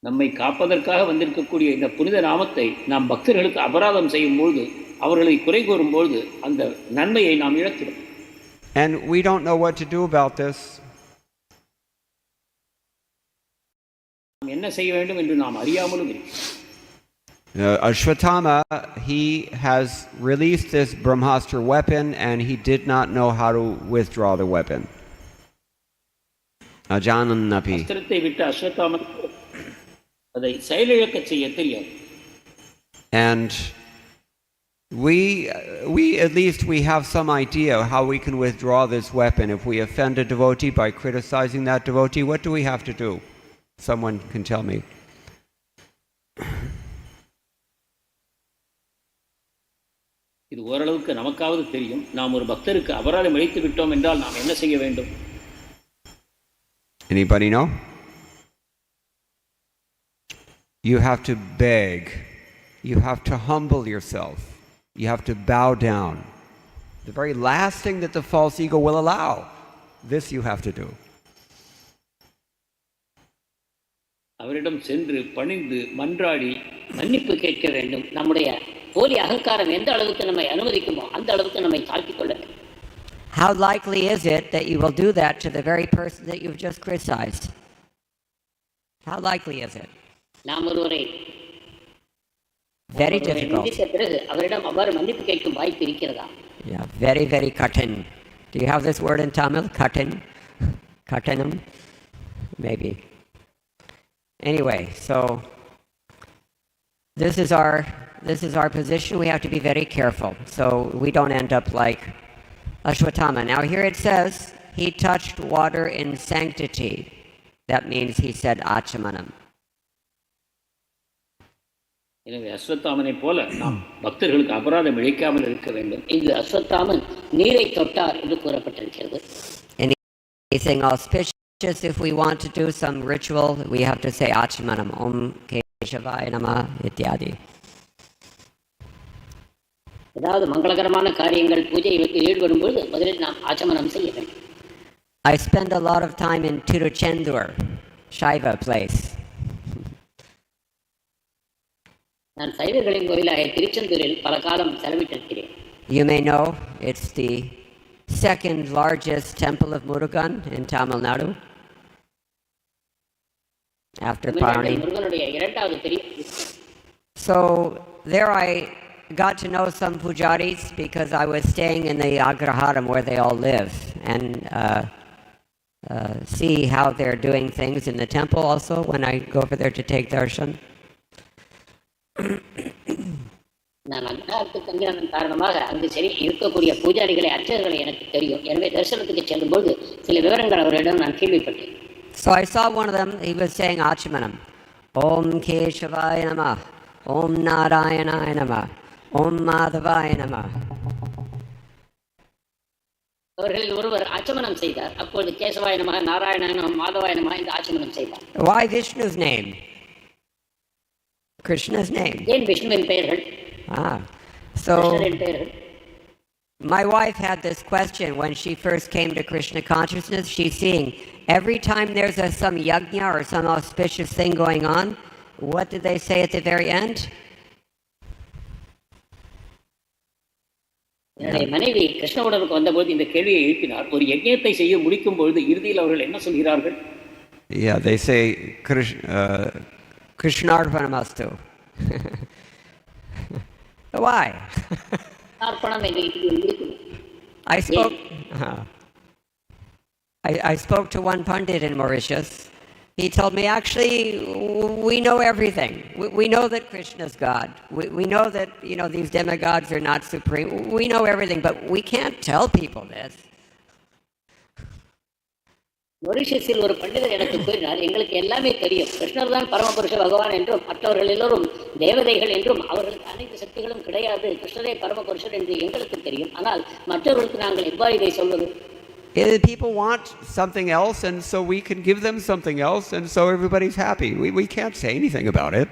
நம்மை காப்பதற்காக வந்திருக்கக்கூடிய இந்த புனித நாமத்தை நாம் பக்தர்களுக்கு அபராதம் செய்யும்போது, அவர்களை குறை கூறும்போது அந்த நன்மையை நாம் இழக்கிறோம். And we don't know what to do about this. என்ன செய்ய வேண்டும் என்று நாம் அறியாமலும் இருக்கிறோம். Asvathama, he has released this Brahmastra weapon, and he did not know how to withdraw the weapon. Ajananapi. அஸ்திரத்தை விட்டு அஸ்வத்தாமன் அதை செயலிழக்க செய்ய தெரியாது. And we at least we have some idea how we can withdraw this weapon. If we offend a devotee by criticizing that devotee, what do we have to do? Someone can tell me. இது ஓரளவுக்கு நமக்காவது தெரியும். நாம் ஒரு பக்தருக்கு அபராதம் இழைத்து விட்டோம் என்றால் நாம் என்ன செய்ய வேண்டும்? Anybody know? You have to beg. You have to humble yourself. You have to bow down. The very last thing that the false ego will allow. This you have to do. அவரிடம் சென்று பணிந்து மன்றாடி மன்னிப்பு கேட்க வேண்டும். நம்முடைய போலி அகங்காரம் எந்த அளவுக்கு நம்மை அனுமதிக்குமோ அந்த அளவுக்கு நம்மை தாழ்த்திக் கொள்ள வேண்டும். How likely is it that you will do that to the very person that you've just criticized? How likely is it? நாம் ஒருவரை Very difficult. நிந்தித்த பிறகு அவரிடம் அவ்வாறு மன்னிப்பு கேட்கும் வாய்ப்பு இருக்கிறதா? Yeah, very, very katin. Do you have this word in Tamil? Katin? Katinam? Maybe. Anyway, so this is our position. We have to be very careful so we don't end up like Asvathama. Now here it says he touched water in sanctity. That means he said achamanam. எனவே அஸ்வத்தாமனை போல நாம் பக்தர்களுக்கு அபராதம் இழைக்காமல் இருக்க வேண்டும். இங்கு அஸ்வத்தாமன் நீரை தொட்டார் என்று கூறப்பட்டிருக்கிறது. Anything auspicious, if we want to do some ritual, we have to say achamanam, om keshavaya nama ityadi. ஏதாவது மங்களகரமான காரியங்கள் பூஜைகளுக்கு ஈடுபடும்போது முதலில் நாம் ஆச்சமனம் செய்ய வேண்டும். I spend a lot of time in Tiruchendur, Shaiva place. நான் சைவர்களின் கோயிலாக திருச்செந்தூரில் பல காலம் செலவிட்டிருக்கிறேன். You may know it's the second largest temple of Murugan in Tamil Nadu after தமிழ்நாட்டில் Parni. முருகனுடைய இரண்டாவது பெரிய So there I got to know some pujaris because I was staying in the Agraharam where they all live and see how they're doing things in the temple also when I go over there to take darshan. நான் அக்ரஹாரத்துக்கு தங்கினதன் காரணமாக அங்கு சரி இருக்கக்கூடிய பூஜாரிகளை அர்ச்சகர்களை எனக்கு தெரியும். எனவே தரிசனத்துக்கு செல்லும்போது சில விவரங்கள் அவரிடம் நான் கேள்விப்பட்டேன். So I saw one of them, he was saying Achamanam. Om Keshavaya Namah, Om Narayanaya Namah, Om Madhavaya Namah. அவர்களில் ஒருவர் ஆச்சமனம் செய்தார். அப்பொழுது கேசவாய நமः, நாராயணாய நமः, மாதவாய நமः இந்த ஆச்சமனம் செய்தார். Why Vishnu's name? Krishna's name. ஏன் விஷ்ணுவின் பெயர்கள்? So கிருஷ்ணரின் பெயர்கள். my wife had this question when she first came to Krishna consciousness. She's seeing every time there's some yajna or some auspicious thing going on, what did they say at the very end? என்னுடைய மனைவி கிருஷ்ண உடலுக்கு வந்தபோது இந்த கேள்வியை எழுப்பினார். ஒரு யஜ்ஞத்தை செய்ய முடிக்கும் பொழுது இறுதியில் அவர்கள் என்ன சொல்கிறார்கள்? Yeah, they say Krishnarpanamastu. Why? அர்ப்பணம் என்று இருக்கிறது. I spoke to one Pandit in Mauritius. He told me, actually, we know everything. We know that Krishna is God. We know that, these demigods are not supreme. We know everything, but we can't tell people this. மொரிஷியஸில் ஒரு பண்டிதர் எனக்கு கூறினார், எங்களுக்கு எல்லாமே தெரியும். கிருஷ்ணர் தான் பரமபுருஷ பகவான் என்றும் மற்றவர்கள் எல்லோரும் தேவதைகள் என்றும் அவர்களுக்கு அனைத்து சக்திகளும் கிடையாது. கிருஷ்ணரே பரமபுருஷர் என்று எங்களுக்கு தெரியும். ஆனால் மற்றவர்களுக்கு நாங்கள் எவ்வாறு இதை சொல்வது? People want something else, and so we can give them something else, and so everybody's happy. We can't say anything about it.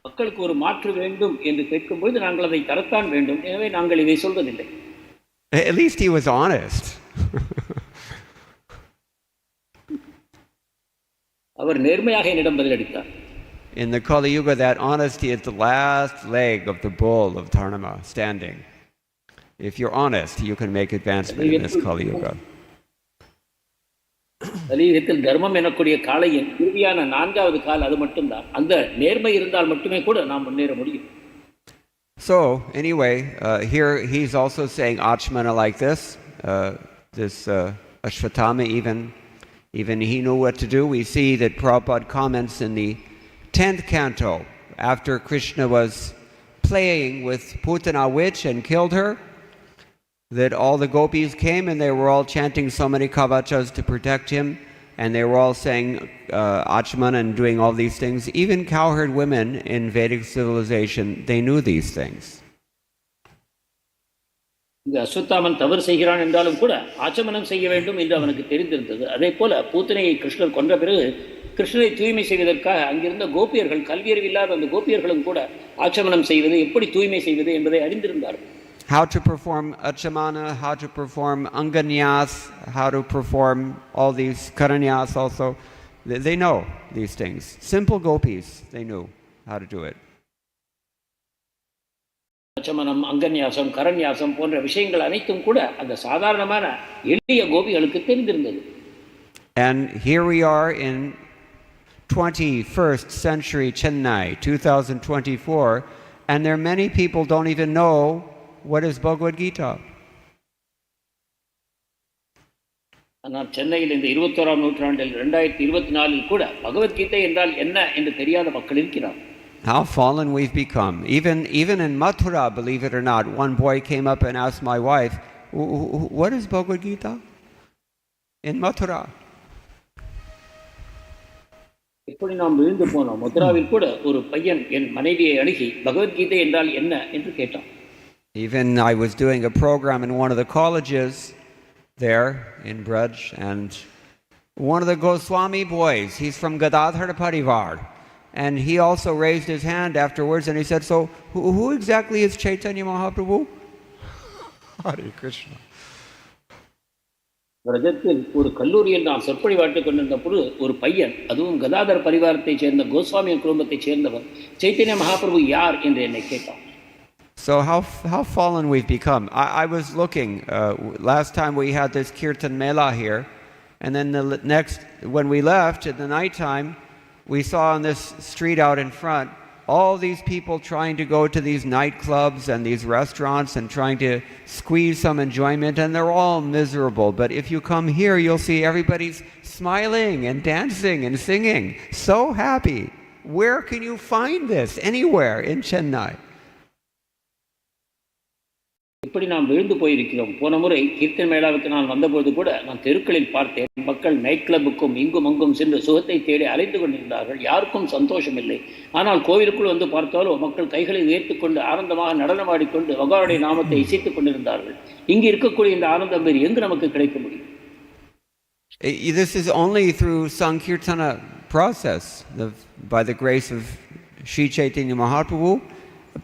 மக்களுக்கு ஒரு மாற்று வேண்டும் என்று கேட்கும்போது நாங்கள் அதை தரத்தான் வேண்டும். எனவே நாங்கள் இதை சொல்வதில்லை. At least he was honest. அவர் நேர்மையாக என்னிடம் பதிலளித்தார். In the Kali Yuga, that honesty is the last leg of the bull of Dharma standing. If you're honest, you can make advancement in this Kali Yuga. கலியுகத்தில் தர்மம் எனக்கூடிய காளையின் இறுதியான 4வது கால் அது மட்டும்தான். அந்த நேர்மை இருந்தால் மட்டுமே கூட நாம் முன்னேற முடியும். So anyway, here he's also saying Achmana like this. Asvathama even he knew what to do. We see that Prabhupada comments in the 10th canto after Krishna was playing with Putana witch and killed her, that all the gopis came and they were all chanting so many kavachas to protect him, and they were all saying Achmana and doing all these things. Even cowherd women in Vedic civilization, they knew these things. இந்த அஸ்வத்தாமன் தவறு செய்கிறான் என்றாலும் கூட ஆச்சமனம் செய்ய வேண்டும் என்று அவனுக்கு தெரிந்திருந்தது. அதே போல பூத்தனையை கிருஷ்ணர் கொன்ற பிறகு கிருஷ்ணரை தூய்மை செய்வதற்காக அங்கிருந்த கோபியர்கள், கல்வியறிவில்லாத அந்த கோபியர்களும் கூட ஆச்சமனம் செய்வது, எப்படி தூய்மை செய்வது என்பதை அறிந்திருந்தார்கள். How to perform achamana, how to perform anganyas, how to perform all these karanyas also. They know these things. Simple gopis, they knew how to do it. ஆச்சமனம், அங்கன்யாசம், கரன்யாசம் போன்ற விஷயங்கள் அனைத்தும் கூட அந்த சாதாரணமான எளிய கோபிகளுக்கு தெரிந்திருந்தது. And here we are in 21st century Chennai, 2024, and there are many people don't even know what is Bhagavad Gita. ஆனால் சென்னையில் இந்த 21ஆம் நூற்றாண்டில் 2024 கூட பகவத்கீதை என்றால் என்ன என்று தெரியாத மக்கள் இருக்கிறார். How fallen we've become. Even in Mathura, believe it or not, one boy came up and asked my wife, what is Bhagavad Gita? In Mathura. எப்படி நாம் விழுந்து போனோம். மதுராவில் கூட ஒரு பையன் என் மனைவியை அணுகி பகவத்கீதை என்றால் என்ன என்று கேட்டான். Even I was doing a program in one of the colleges there in Braj, and one of the Goswami boys, he's from Gadadhara Parivar, and he also raised his hand afterwards and he said, so who exactly is Chaitanya Mahaprabhu? Hare Krishna. பிரஜத்தில் ஒரு கல்லூரியில் நான் சொற்பொழிவாற்றிக் கொண்டிருந்த பொழுது ஒரு பையன், அதுவும் கதாதர பரிவாரத்தைச் சேர்ந்த கோஸ்வாமி குடும்பத்தைச் சேர்ந்தவர், சைத்தன்ய மகாபிரபு யார் என்று என்னை கேட்டார். So how fallen we've become. I was looking, last time we had this Kirtan Mela here, and then the next, when we left at the night time, we saw on this street out in front, all these people trying to go to these nightclubs and these restaurants and trying to squeeze some enjoyment, and they're all miserable. But if you come here, you'll see everybody's smiling and dancing and singing. So happy. Where can you find this? Anywhere in Chennai. இப்படி நாம் விழுந்து போயிருக்கிறோம். போன முறை கீர்த்தன் மேளாவுக்கு நான் வந்தபோது கூட நான் தெருக்களில் பார்த்தேன், மக்கள் நைட் கிளப்புக்கும் இங்கும் அங்கும் சென்று சுகத்தை தேடி அலைந்து கொண்டிருந்தார்கள். யாருக்கும் சந்தோஷம் இல்லை. ஆனால் கோவிலுக்குள் வந்து பார்த்தாலோ மக்கள் கைகளை உயர்த்திக் கொண்டு ஆனந்தமாக நடனமாடிக்கொண்டு பகவானுடைய நாமத்தை இசைத்துக் கொண்டிருந்தார்கள். இங்கு இருக்கக்கூடிய இந்த ஆனந்தம் வேறு எங்கு நமக்கு கிடைக்க முடியும்? This is only through Sankirtana process, by the grace of Sri Chaitanya Mahaprabhu.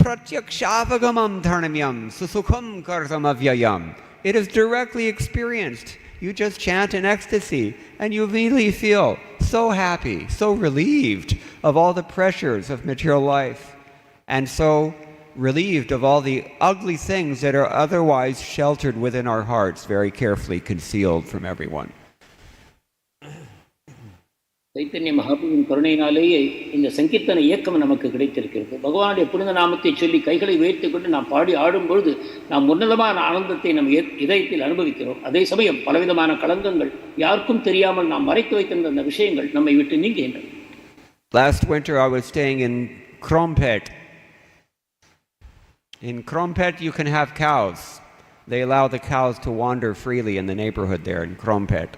Pratyakshapagamam dharnamyam susukham kartam avyayam. It is directly experienced. You just chant in ecstasy and you really feel so happy, so relieved of all the pressures of material life, and so relieved of all the ugly things that are otherwise sheltered within our hearts, very carefully concealed from everyone. Chaitanya மகாபிரபுவின் கருணையினாலேயே இந்த சங்கீர்த்தன இயக்கம் நமக்கு கிடைத்திருக்கிறது. பகவானுடைய புனித நாமத்தை சொல்லி கைகளை உயர்த்தி கொண்டு நாம் பாடி ஆடும்பொழுது நாம் உன்னதமான ஆனந்தத்தை நம் இதயத்தில் அனுபவிக்கிறோம். அதே சமயம் பலவிதமான களங்கங்கள், யாருக்கும் தெரியாமல் நாம் மறைத்து வைத்திருந்த அந்த விஷயங்கள் நம்மை விட்டு நீங்குகின்றன. Last winter I was staying in Krompet. In Krompet you can have cows. They allow the cows to wander freely in the neighborhood there in Krompet.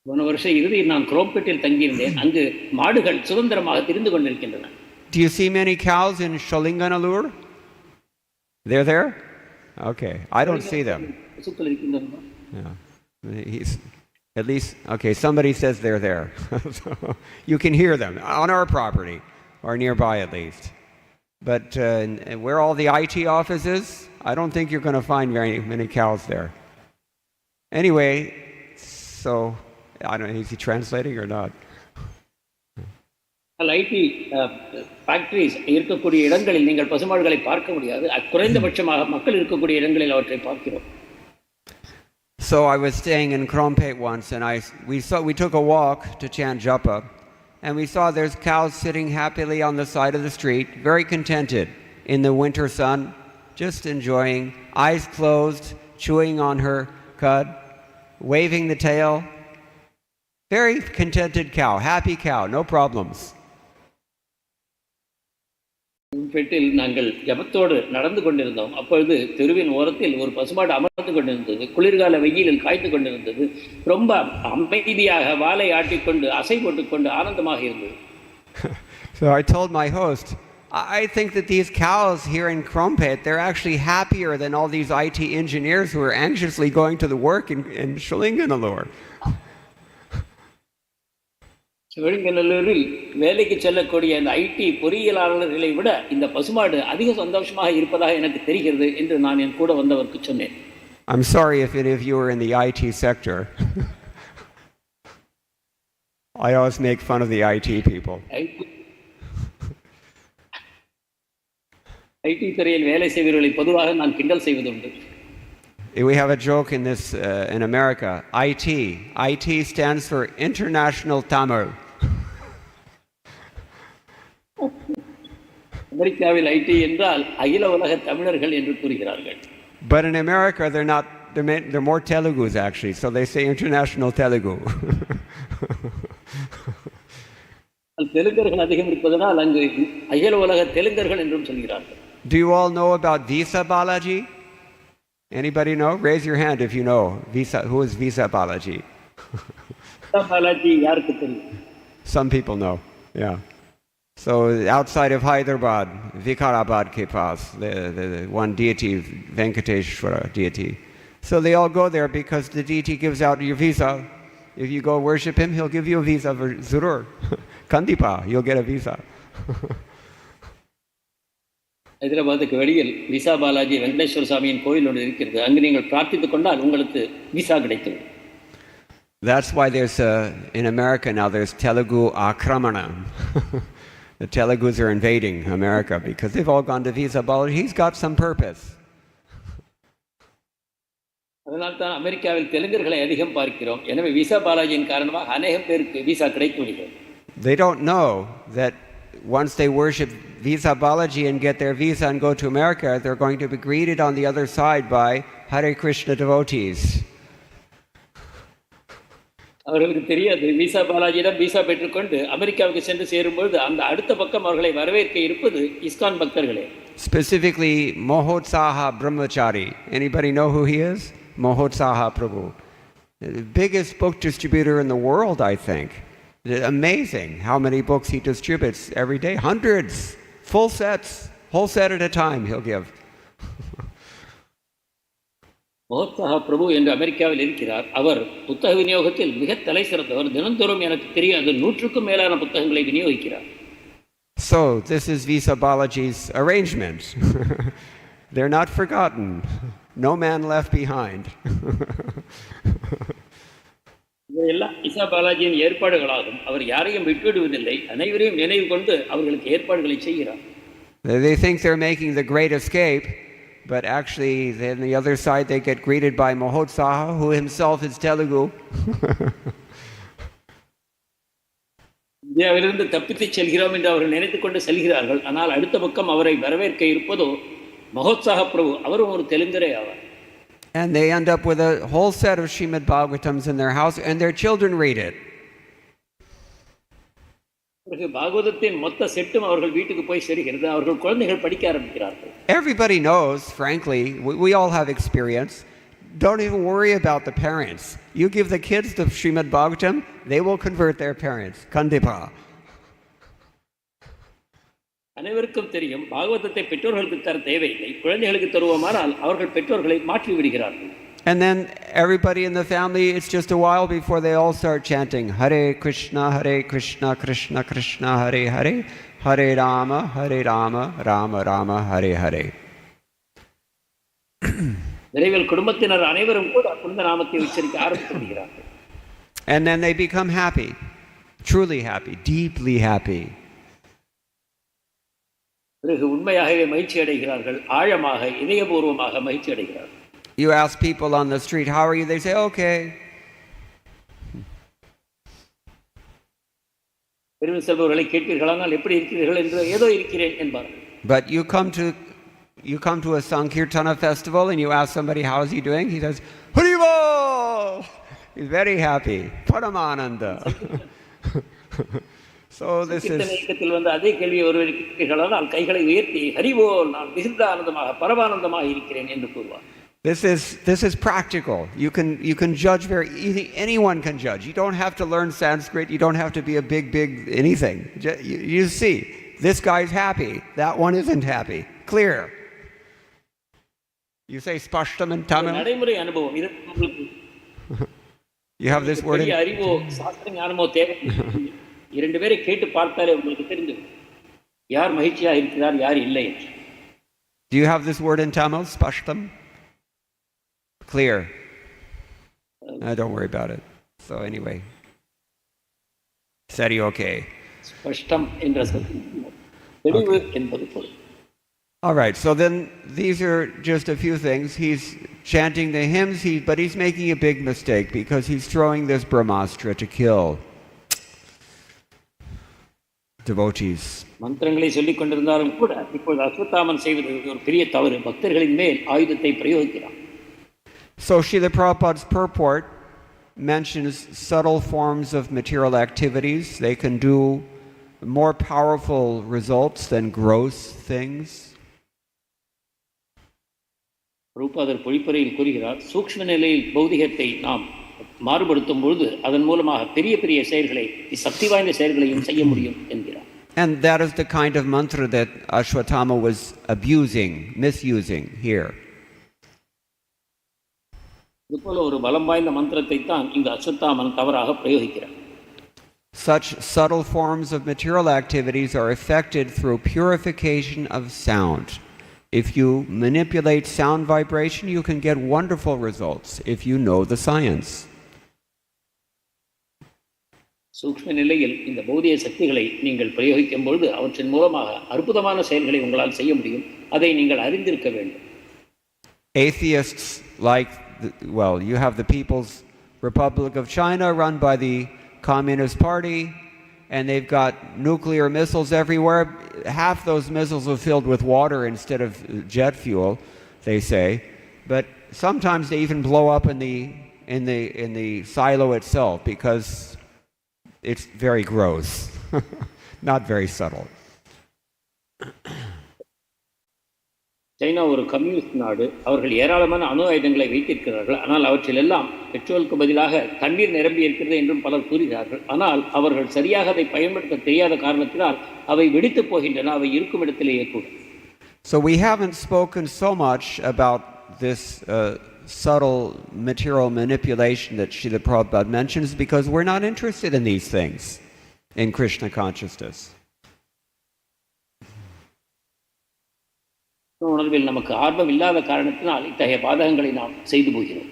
போன வருஷ இறுதியில் நான் குரோம்பேட்டில் தங்கியிருந்தேன். அங்கு மாடுகள் சுதந்திரமாக திரிந்து கொண்டிருக்கின்றன. Do you see many cows in Sholinganallur? They're there? Okay, I don't see them. பசுக்கள் இருக்கின்றன. Yeah. At least, okay, somebody says they're there. So you can hear them on our property or nearby at least. But where all the IT office is, I don't think you're going to find very many cows there. Anyway, so I don't know, is he translating or not? IT factories இருக்கக்கூடிய இடங்களில் நீங்கள் பசுமாடுகளை பார்க்க முடியாது. குறைந்தபட்சமாக மக்கள் இருக்கக்கூடிய இடங்களில் அவற்றை பார்க்கிறோம். So I was staying in Krompet once, and we took a walk to chant japa, and we saw there's cows sitting happily on the side of the street, very contented in the winter sun, just enjoying, eyes closed, chewing on her cud, waving the tail. Very contented cow, happy cow, no problems. பெட்டில் நாங்கள் ஜபத்தோடு நடந்து கொண்டிருந்தோம். அப்பொழுது தெருவின் ஓரத்தில் ஒரு பசுமாடு அமர்ந்து கொண்டிருந்தது. குளிர்கால வெயிலில் காய்த்து கொண்டிருந்தது. ரொம்ப அமைதியாக வாலை ஆட்டிக்கொண்டு அசை போட்டுக்கொண்டு ஆனந்தமாக இருந்தது. So I told my host, I think that these cows here in Krompet, they're actually happier than all these IT engineers who are anxiously going to the work in Sholinganallur. சிவலிங்கநல்லூரில் வேலைக்கு செல்லக்கூடிய அந்த ஐடி பொறியியலாளர்களை விட இந்த பசுமாடு அதிக சந்தோஷமாக இருப்பதாக எனக்கு தெரிகிறது என்று நான் என் கூட வந்தவருக்கு சொன்னேன். I'm sorry if any of you are in the IT sector. I always make fun of the IT people. IT துறையில் வேலை செய்வர்களை பொதுவாக நான் கிண்டல் செய்வதுண்டு. We have a joke in this in America. IT stands for International Tamil. அமெரிக்காவில் ID என்றால் அகில உலக தமிழர்கள் என்று கூறுகிறார்கள். But in America they're not. They're more Telugus actually, so they say International Telugu. தெலுங்கர்கள் அதிகம் இருப்பதனால் அங்கு அகில உலக தெலுங்கர்கள் என்றும் சொல்கிறார்கள். Do you all know about Visa Balaji? Anybody know? Raise your hand if you know. Visa. Who is Visa Balaji? Balaji யாருக்கு தெரியும்? Some people know. Yeah. So outside of Hyderabad, Vikarabad ke paas, the one deity, Venkateshwara deity. So they all go there because the deity gives out your visa. If you go worship him, he'll give you a visa for Zurur. Kandipa, you'll get a visa. ஹைதராபாத்துக்கு வெளியில் visa Balaji Venkateswara சாமியின் கோயில் ஒன்று இருக்கிறது. அங்கு நீங்கள் பிரார்த்தித்துக் கொண்டால் உங்களுக்கு visa கிடைக்கும். That's why in America now there's Telugu Akramana. The Telugus are invading America because they've all gone to Visa Balaji. He's got some purpose. அதனால்தான் அமெரிக்காவில் தெலுங்கர்களை அதிகம் பார்க்கிறோம். எனவே விசா பாலாஜியின் காரணமாக அநேகம் பேருக்கு விசா கிடைத்து விடுகிறது. They don't know that once they worship Visa Balaji and get their visa and go to America, they're going to be greeted on the other side by Hare Krishna devotees. அவர்களுக்கு தெரியாது, visa பாலாஜியிடம் visa பெற்றுக்கொண்டு அமெரிக்காவுக்கு சென்று சேரும்பொழுது அந்த அடுத்த பக்கம் அவர்களை வரவேற்க இருப்பது இஸ்கான் பக்தர்களே. Specifically Mohotsaha Brahmachari. Anybody know who he is? Mohotsaha Prabhu. The biggest book distributor in the world, I think. Amazing how many books he distributes every day. Hundreds, full sets, whole set at a time he'll give. மோத்சாஹா பிரபு என்று அமெரிக்காவில் இருக்கிறார். அவர் புத்தக விநியோகத்தில் மிக தலை சிறந்தவர். தினந்தோறும் எனக்கு தெரியாது 100க்கும் மேலான புத்தகங்களை விநியோகிக்கிறார். So this is Visa Balaji's arrangement. They're not forgotten. No man left behind. இவையெல்லாம் விசா பாலாஜியின் ஏற்பாடுகளாகும். அவர் யாரையும் விட்டுவிடுவதில்லை. அனைவரையும் நினைவு கொண்டு அவர்களுக்கு ஏற்பாடுகளை செய்கிறார். They think they're making the great escape, but actually on the other side they get greeted by Mohotsaha, who himself is Telugu. இந்தியாவிலிருந்து தப்பித்து செல்கிறோம் என்று அவர்கள் நினைத்துக் கொண்டு செல்கிறார்கள். ஆனால் அடுத்த பக்கம் அவரை வரவேற்க இருப்பதோ மகோத்சாக பிரபு, அவரும் ஒரு தெலுங்கரே ஆவார். And they end up with a whole set of Srimad Bhagavatams in their house and their children read it. பாகவதத்தின் மொத்த செட்டும் அவர்கள் வீட்டுக்கு போய் சேருகிறது. அவர்கள் குழந்தைகள் படிக்க ஆரம்பிக்கிறார்கள். Everybody knows, frankly, we all have experience. Don't even worry about the parents. You give the kids the Srimad Bhagavatam, they will convert their parents. Kandipa. அனைவருக்கும் தெரியும், பாகவதத்தை பெற்றோர்களுக்கு தர தேவையில்லை. குழந்தைகளுக்கு தருவோமானால் அவர்கள் பெற்றோர்களை மாற்றி விடுகிறார்கள். And then everybody in the family, it's just a while before they all start chanting Hare Krishna, Krishna Krishna, Hare Hare, Hare Rama, Rama Rama, Hare Hare. விரைவில் குடும்பத்தினர் அனைவரும் கூட புனித நாமத்தை உச்சரிக்க ஆரம்பித்து விடுகிறார்கள். And then they become happy, truly happy, deeply happy. பிறகு உண்மையாகவே மகிழ்ச்சி அடைகிறார்கள். ஆழமாக இதயபூர்வமாக மகிழ்ச்சி அடைகிறார்கள். You ask people on the street, how are you? They say, okay. பெருமை செல்பவர்களை கேட்பீர்களானால் எப்படி இருக்கிறீர்கள் என்று, ஏதோ இருக்கிறேன் என்பார்கள். But you come to a Sankirtana festival and you ask somebody, how is he doing? He says, Haribo! He's very happy. Paramananda. So this is... இயக்கத்தில் வந்து அதே கேள்வியை ஒருவர் கேட்பீர்களானால் கைகளை உயர்த்தி ஹரிபோல், நான் மிகுந்த ஆனந்தமாக பரமானந்தமாக இருக்கிறேன் என்று கூறுவார். This is practical. You can judge very easy. Anyone can judge. You don't have to learn Sanskrit. You don't have to be a big anything. You see, this guy's happy. That one isn't happy. Clear. You say spashtam in Tamil. நடைமுறை அனுபவம் இது உங்களுக்கு. You have this word in அறிவோ சாஸ்திர ஞானமோ தேவை. இரண்டு பேரை கேட்டு பார்த்தாலே உங்களுக்கு தெரிந்து யார் மகிழ்ச்சியாக இருக்கிறார், யார் இல்லை. Do you have this word in Tamil? Spashtam. Clear. Don't worry about it. So anyway, சரி, okay. ஸ்பஷ்டம் என்ற சொல் தெளிவு என்பது பொருள். All right, so then these are just a few things. He's chanting the hymns, but he's making a big mistake because he's throwing this Brahmastra to kill devotees. மந்திரங்களை சொல்லிக் கொண்டிருந்தாலும் கூட இப்போது அஸ்வத்தாமன் செய்வது ஒரு பெரிய தவறு. பக்தர்களின் மேல் ஆயுதத்தை பிரயோகிக்கிறான். So Srila Prabhupada's purport mentions subtle forms of material activities. They can do more powerful results than gross things. பிரபுபாதர் பொழிப்புரையில் கூறுகிறார், சூக்ஷ்ம நிலையில் பௌதிகத்தை நாம் மாறுபடுத்தும் பொழுது அதன் மூலமாக பெரிய பெரிய செயல்களை, சக்தி வாய்ந்த செயல்களையும் செய்ய முடியும் என்கிறார். And that is the kind of mantra that Asvathama was misusing here. இதுபோல ஒரு பலம் வாய்ந்த மந்திரத்தை தான் இந்த அஸ்வத்தாமன் தவறாக பிரயோகிக்கிறார். Such subtle forms of material activities are effected through purification of sound. If you manipulate sound vibration, you can get wonderful results if you know the science. சூக்ஷ்ம நிலையில் இந்த பௌதிக சக்திகளை நீங்கள் பிரயோகிக்கும் பொழுது அவற்றின் மூலமாக அற்புதமான செயல்களை உங்களால் செய்ய முடியும். அதை நீங்கள் அறிந்திருக்க வேண்டும். Atheists like, you have the People's Republic of China run by the Communist Party, and they've got nuclear missiles everywhere. Half those missiles are filled with water instead of jet fuel, they say. But sometimes they even blow up in the silo itself because it's very gross, not very subtle. China ஒரு communist நாடு. அவர்கள் ஏராளமான அணு ஆயுதங்களை வைத்திருக்கிறார்கள். ஆனால் அவற்றில் எல்லாம் பெட்ரோலுக்கு பதிலாக தண்ணீர் நிரம்பி இருக்கிறது என்றும் பலர் கூறுகிறார்கள். ஆனால் அவர்கள் சரியாக அதை பயன்படுத்த தெரியாத காரணத்தினால் அவை வெடித்து போகின்றன. அவை இருக்கும் இடத்திலேயே கூட. So we haven't spoken so much about this subtle material manipulation that Srila Prabhupada mentions because we're not interested in these things in Krishna consciousness. உணர்வில் நமக்கு ஆர்வம் இல்லாத காரணத்தினால் இத்தகைய பாதகங்களை நாம் செய்து போகிறோம்.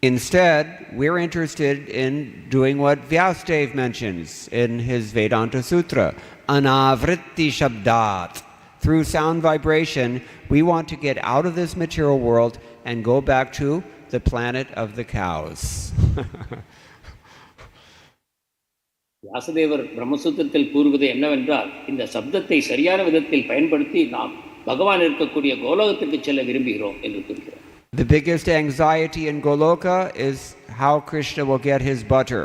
Instead, we're interested in doing what Vyasadeva mentions in his Vedanta Sutra, anavritti shabdat. Through sound vibration, we want to get out of this material world and go back to the planet of the cows. வியாசதேவர் பிரம்மசூத்திரத்தில் கூறுவது என்னவென்றால், இந்த சப்தத்தை சரியான விதத்தில் பயன்படுத்தி நாம் பகவான் இருக்கக்கூடிய கோலோகத்திற்கு செல்ல விரும்புகிறோம் என்று கூறுகிறார். The biggest anxiety in Goloka is how Krishna will get his butter.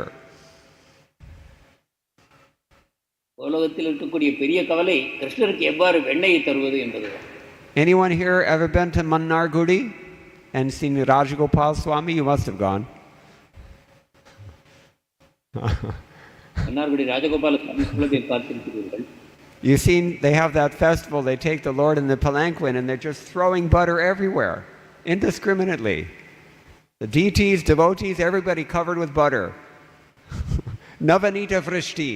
கோலோகத்தில் இருக்கக்கூடிய பெரிய கவலை கிருஷ்ணருக்கு எவ்வாறு வெண்ணெயை தருவது என்பதுதான். Anyone here ever been to Mannargudi and seen Rajagopal Swami? You must have gone. Mannargudi Rajagopala சுவாமி குலத்தை பார்த்திருக்கிறீர்கள். You've seen they have that festival, they take the Lord in the palanquin and they're just throwing butter everywhere, indiscriminately. The deities, devotees, everybody covered with butter. Navanita Vrishti.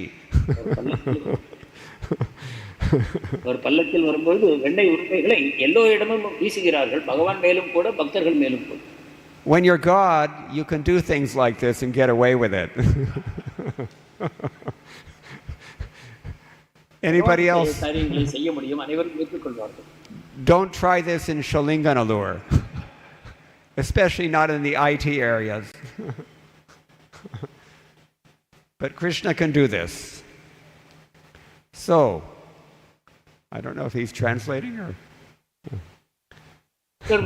ஒரு பல்லக்கில் வரும்போது வெண்ணெய் உருண்டைகளை yellow இடமும் வீசுகிறார்கள், பகவான் மேலும் கூட பக்தர்கள் மேலும் கூட. When you're God, you can do things like this and get away with it. Anybody else? Don't try this in Shalinganallur, especially not in the IT areas. But Krishna can do this. So, I don't know if he's translating or...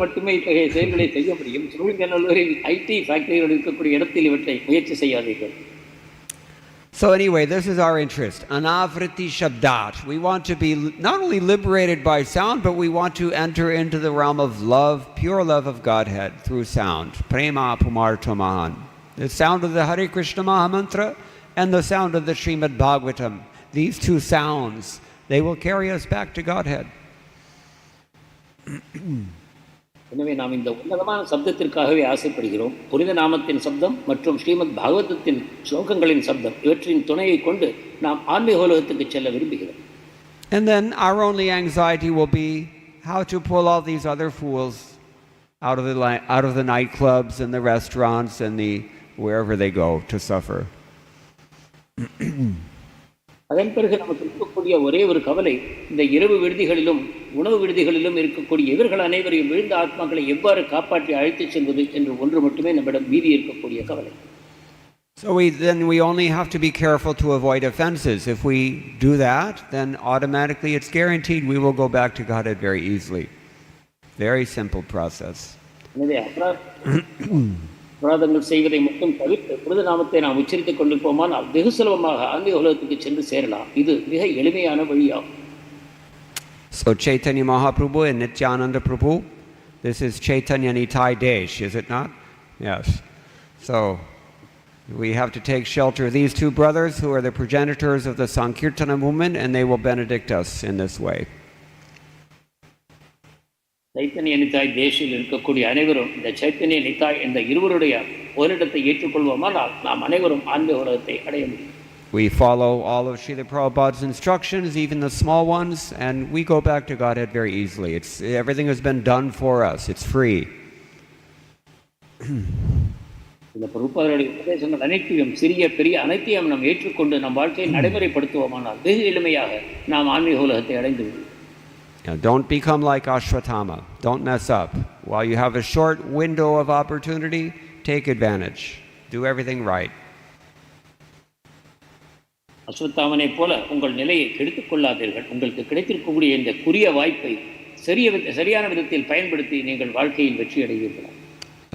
மட்டுமே இத்தகைய செயல்களை செய்ய முடியும். சிவலிங்கநல்லூரில் ID ஃபேக்டரிகள் இருக்கக்கூடிய இடத்தில் இவற்றை முயற்சி செய்யாதீர்கள். So anyway, this is our interest. Anavriti Shabdat. We want to be not only liberated by sound, but we want to enter into the realm of love, pure love of Godhead through sound. Prema Pumartomahan. The sound of the Hare Krishna Mahamantra and the sound of the Srimad Bhagavatam. These two sounds, they will carry us back to Godhead. எனவே நாம் இந்த உன்னதமான சப்தத்திற்காகவே ஆசைப்படுகிறோம். புனித நாமத்தின் சப்தம் மற்றும் ஸ்ரீமத் பாகவதத்தின் ஸ்லோகங்களின் சப்தம், இவற்றின் துணையை கொண்டு நாம் ஆன்மீகோலகத்துக்கு செல்ல விரும்புகிறோம். And then our only anxiety will be how to pull all these other fools out of the nightclubs and the restaurants and the wherever they go to suffer. அதன் பிறகு நமக்கு இருக்கக்கூடிய ஒரே ஒரு கவலை, இந்த இரவு விடுதிகளிலும் உணவு விடுதிகளிலும் இருக்கக்கூடிய இவர்கள் அனைவரையும் விழுந்த ஆத்மாக்களை எவ்வாறு காப்பாற்றி அழைத்துச் செல்வது என்று ஒன்று மட்டுமே நம்மிடம் மீதி இருக்கக்கூடிய கவலை. So we only have to be careful to avoid offenses. If we do that, then automatically it's guaranteed we will go back to Godhead very easily. Very simple process. எனவே அபராதங்கள் செய்வதை மட்டும் தவிர்த்து புனித நாமத்தை நாம் உச்சரித்துக் கொண்டு போமானால் வெகு சுலபமாக ஆன்மீக உலகத்துக்கு சென்று சேரலாம். இது மிக எளிமையான வழியாகும். So Chaitanya Mahaprabhu and Nityananda Prabhu, this is Chaitanya Nitai Desh, is it not? Yes. So we have to take shelter of these two brothers who are the progenitors of the Sankirtana movement, and they will benedict us in this way. Chaitanya நிதாய் தேசில் இருக்கக்கூடிய அனைவரும் இந்த சைத்தன்ய நிதாய் என்ற இருவருடைய ஓரிடத்தை ஏற்றுக்கொள்வோமானால் நாம் அனைவரும் ஆன்மீக உலகத்தை அடைய முடியும். We follow all of Srila Prabhupada's instructions, even the small ones, and we go back to Godhead very easily. Everything has been done for us. It's free. இந்த பிரபுபாதருடைய உபதேசங்கள் அனைத்தையும் சிறிய பெரிய அனைத்தையும் நாம் ஏற்றுக்கொண்டு நம் வாழ்க்கையை நடைமுறைப்படுத்துவோமானால் வெகு எளிமையாக நாம் ஆன்மீக உலகத்தை அடைந்து விடுவோம். Don't become like Asvathama. Don't mess up. While you have a short window of opportunity, take advantage. Do everything right. அஸ்வத்தாமனை போல உங்கள் நிலையை கெடுத்துக் கொள்ளாதீர்கள். உங்களுக்கு கிடைத்திருக்கக்கூடிய இந்த குறுகிய வாய்ப்பை சரியான விதத்தில் பயன்படுத்தி நீங்கள் வாழ்க்கையில் வெற்றி அடைவீர்கள்.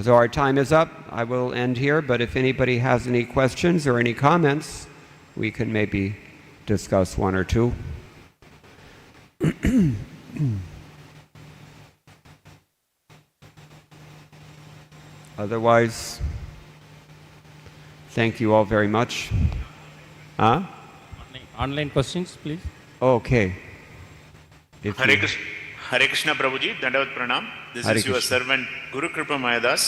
So our time is up. I will end here, but if anybody has any questions or any comments, we can maybe discuss one or two. Otherwise, thank you all very much. Huh? Online questions, please. Okay. Hare Krishna Prabhuji, Dandavat Pranam. This Hare is your Krishna. servant Guru Kripa Mayadas.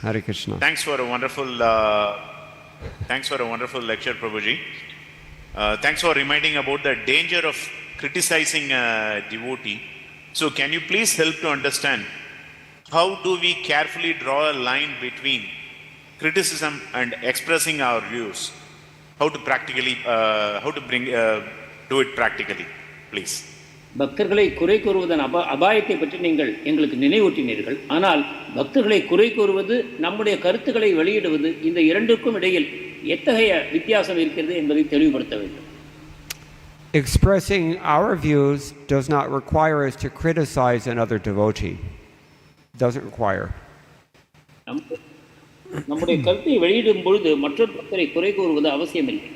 Hare Krishna. Thanks for a wonderful lecture, Prabhuji. Thanks for reminding about the danger of criticizing a devotee. So can you please help to understand how do we carefully draw a line between criticism and expressing our views? How to do it practically, please. பக்தர்களை குறை கூறுவதன் அபாயத்தை பற்றி நீங்கள் எங்களுக்கு நினைவூட்டினீர்கள். ஆனால் பக்தர்களை குறை கூறுவது, நம்முடைய கருத்துக்களை வெளியிடுவது, இந்த இரண்டுக்கும் இடையில் எத்தகைய வித்தியாசம் இருக்கிறது என்பதை தெளிவுபடுத்த வேண்டும். Expressing our views does not require us to criticize another devotee. Doesn't require. நம்முடைய கருத்தை வெளியிடும் பொழுது மற்றொரு பக்தரை குறை கூறுவது அவசியமில்லை.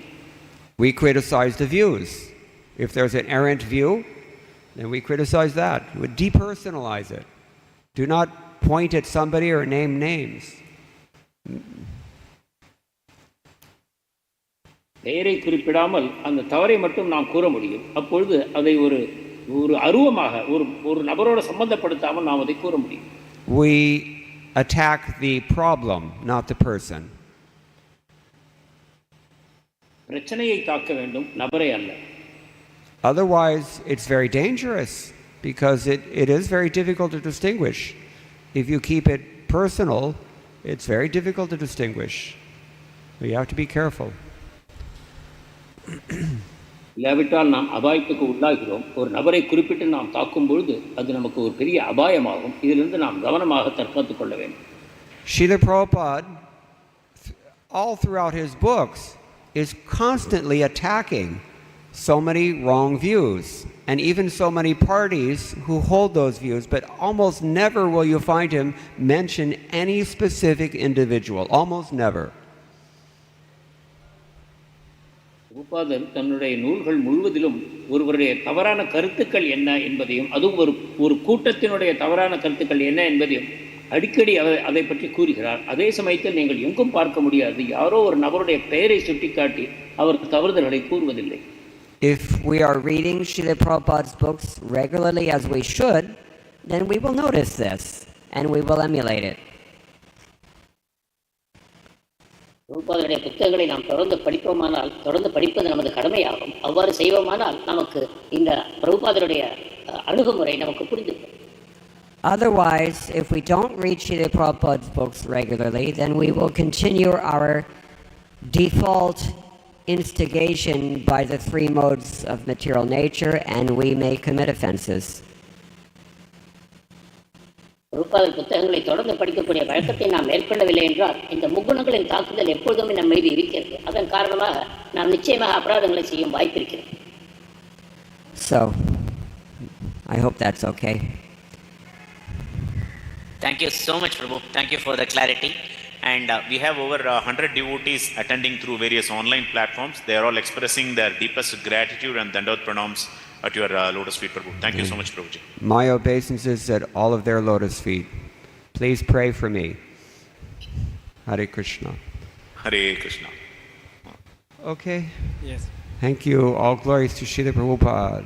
We criticize the views. If there's an errant view, then we criticize that. We depersonalize it. Do not point at somebody or name names. பெயரை குறிப்பிடாமல் அந்த தவறை மட்டும் நாம் கூற முடியும். அப்பொழுது அதை ஒரு அருவமாக ஒரு நபரோட சம்பந்தப்படுத்தாமல் நாம் அதை கூற முடியும். We attack the problem, not the person. பிரச்சனையை தாக்க வேண்டும், நபரை அல்ல. Otherwise, it's very dangerous because it is very difficult to distinguish. If you keep it personal, it's very difficult to distinguish. You have to be careful. இல்லாவிட்டால் நாம் அபாயத்துக்கு உள்ளாகிறோம். ஒரு நபரை குறிப்பிட்டு நாம் தாக்கும் பொழுது அது நமக்கு ஒரு பெரிய அபாயமாகும். இதிலிருந்து நாம் கவனமாக தற்காத்துக் கொள்ள வேண்டும். Srila Prabhupada, all throughout his books, is constantly attacking so many wrong views, and even so many parties who hold those views, but almost never will you find him mention any specific individual. Almost never. பிரபுபாதர் தன்னுடைய நூல்கள் முழுவதிலும் ஒருவருடைய தவறான கருத்துக்கள் என்ன என்பதையும், அதுவும் ஒரு கூட்டத்தினுடைய தவறான கருத்துக்கள் என்ன என்பதையும் அடிக்கடி அதை பற்றி கூறுகிறார். அதே சமயத்தில் நீங்கள் எங்கும் பார்க்க முடியாது யாரோ ஒரு நபருடைய பெயரை சுட்டிக்காட்டி அவர் தவறுதல்களை கூறுவதில்லை. If we are reading Srila Prabhupada's books regularly as we should, then we will notice this and we will emulate it. பிரபுபாதருடைய புத்தகங்களை நாம் தொடர்ந்து படிப்போமானால், தொடர்ந்து படிப்பது நமது கடமையாகும். அவ்வாறு செய்வோமானால் நமக்கு இந்த பிரபுபாதருடைய அணுகுமுறை நமக்கு புரிந்துவிடும். Otherwise, if we don't read Srila Prabhupada's books regularly, then we will continue our default instigation by the three modes of material nature, and we may commit offenses. பிரபுபாதர் புத்தகங்களை தொடர்ந்து படிக்கக்கூடிய வழக்கத்தை நாம் மேற்கொள்ளவில்லை என்றால் இந்த முக்குணங்களின் தாக்குதல் எப்பொழுதுமே நம் மீது இருக்கிறது. அதன் காரணமாக நாம் நிச்சயமாக அபராதங்களை செய்யும் வாய்ப்பு இருக்கிறது. So, I hope that's okay. Thank you so much, Prabhu. Thank you for the clarity. And we have over 100 devotees attending through various online platforms. They are all expressing their deepest gratitude and Dandavat Pranams at your lotus feet, Prabhu. Thank you so much, Prabhuji. My obeisances at all of their lotus feet. Please pray for me. Hare Krishna. Hare Krishna. Okay. Yes. Thank you. All glories to Srila Prabhupada.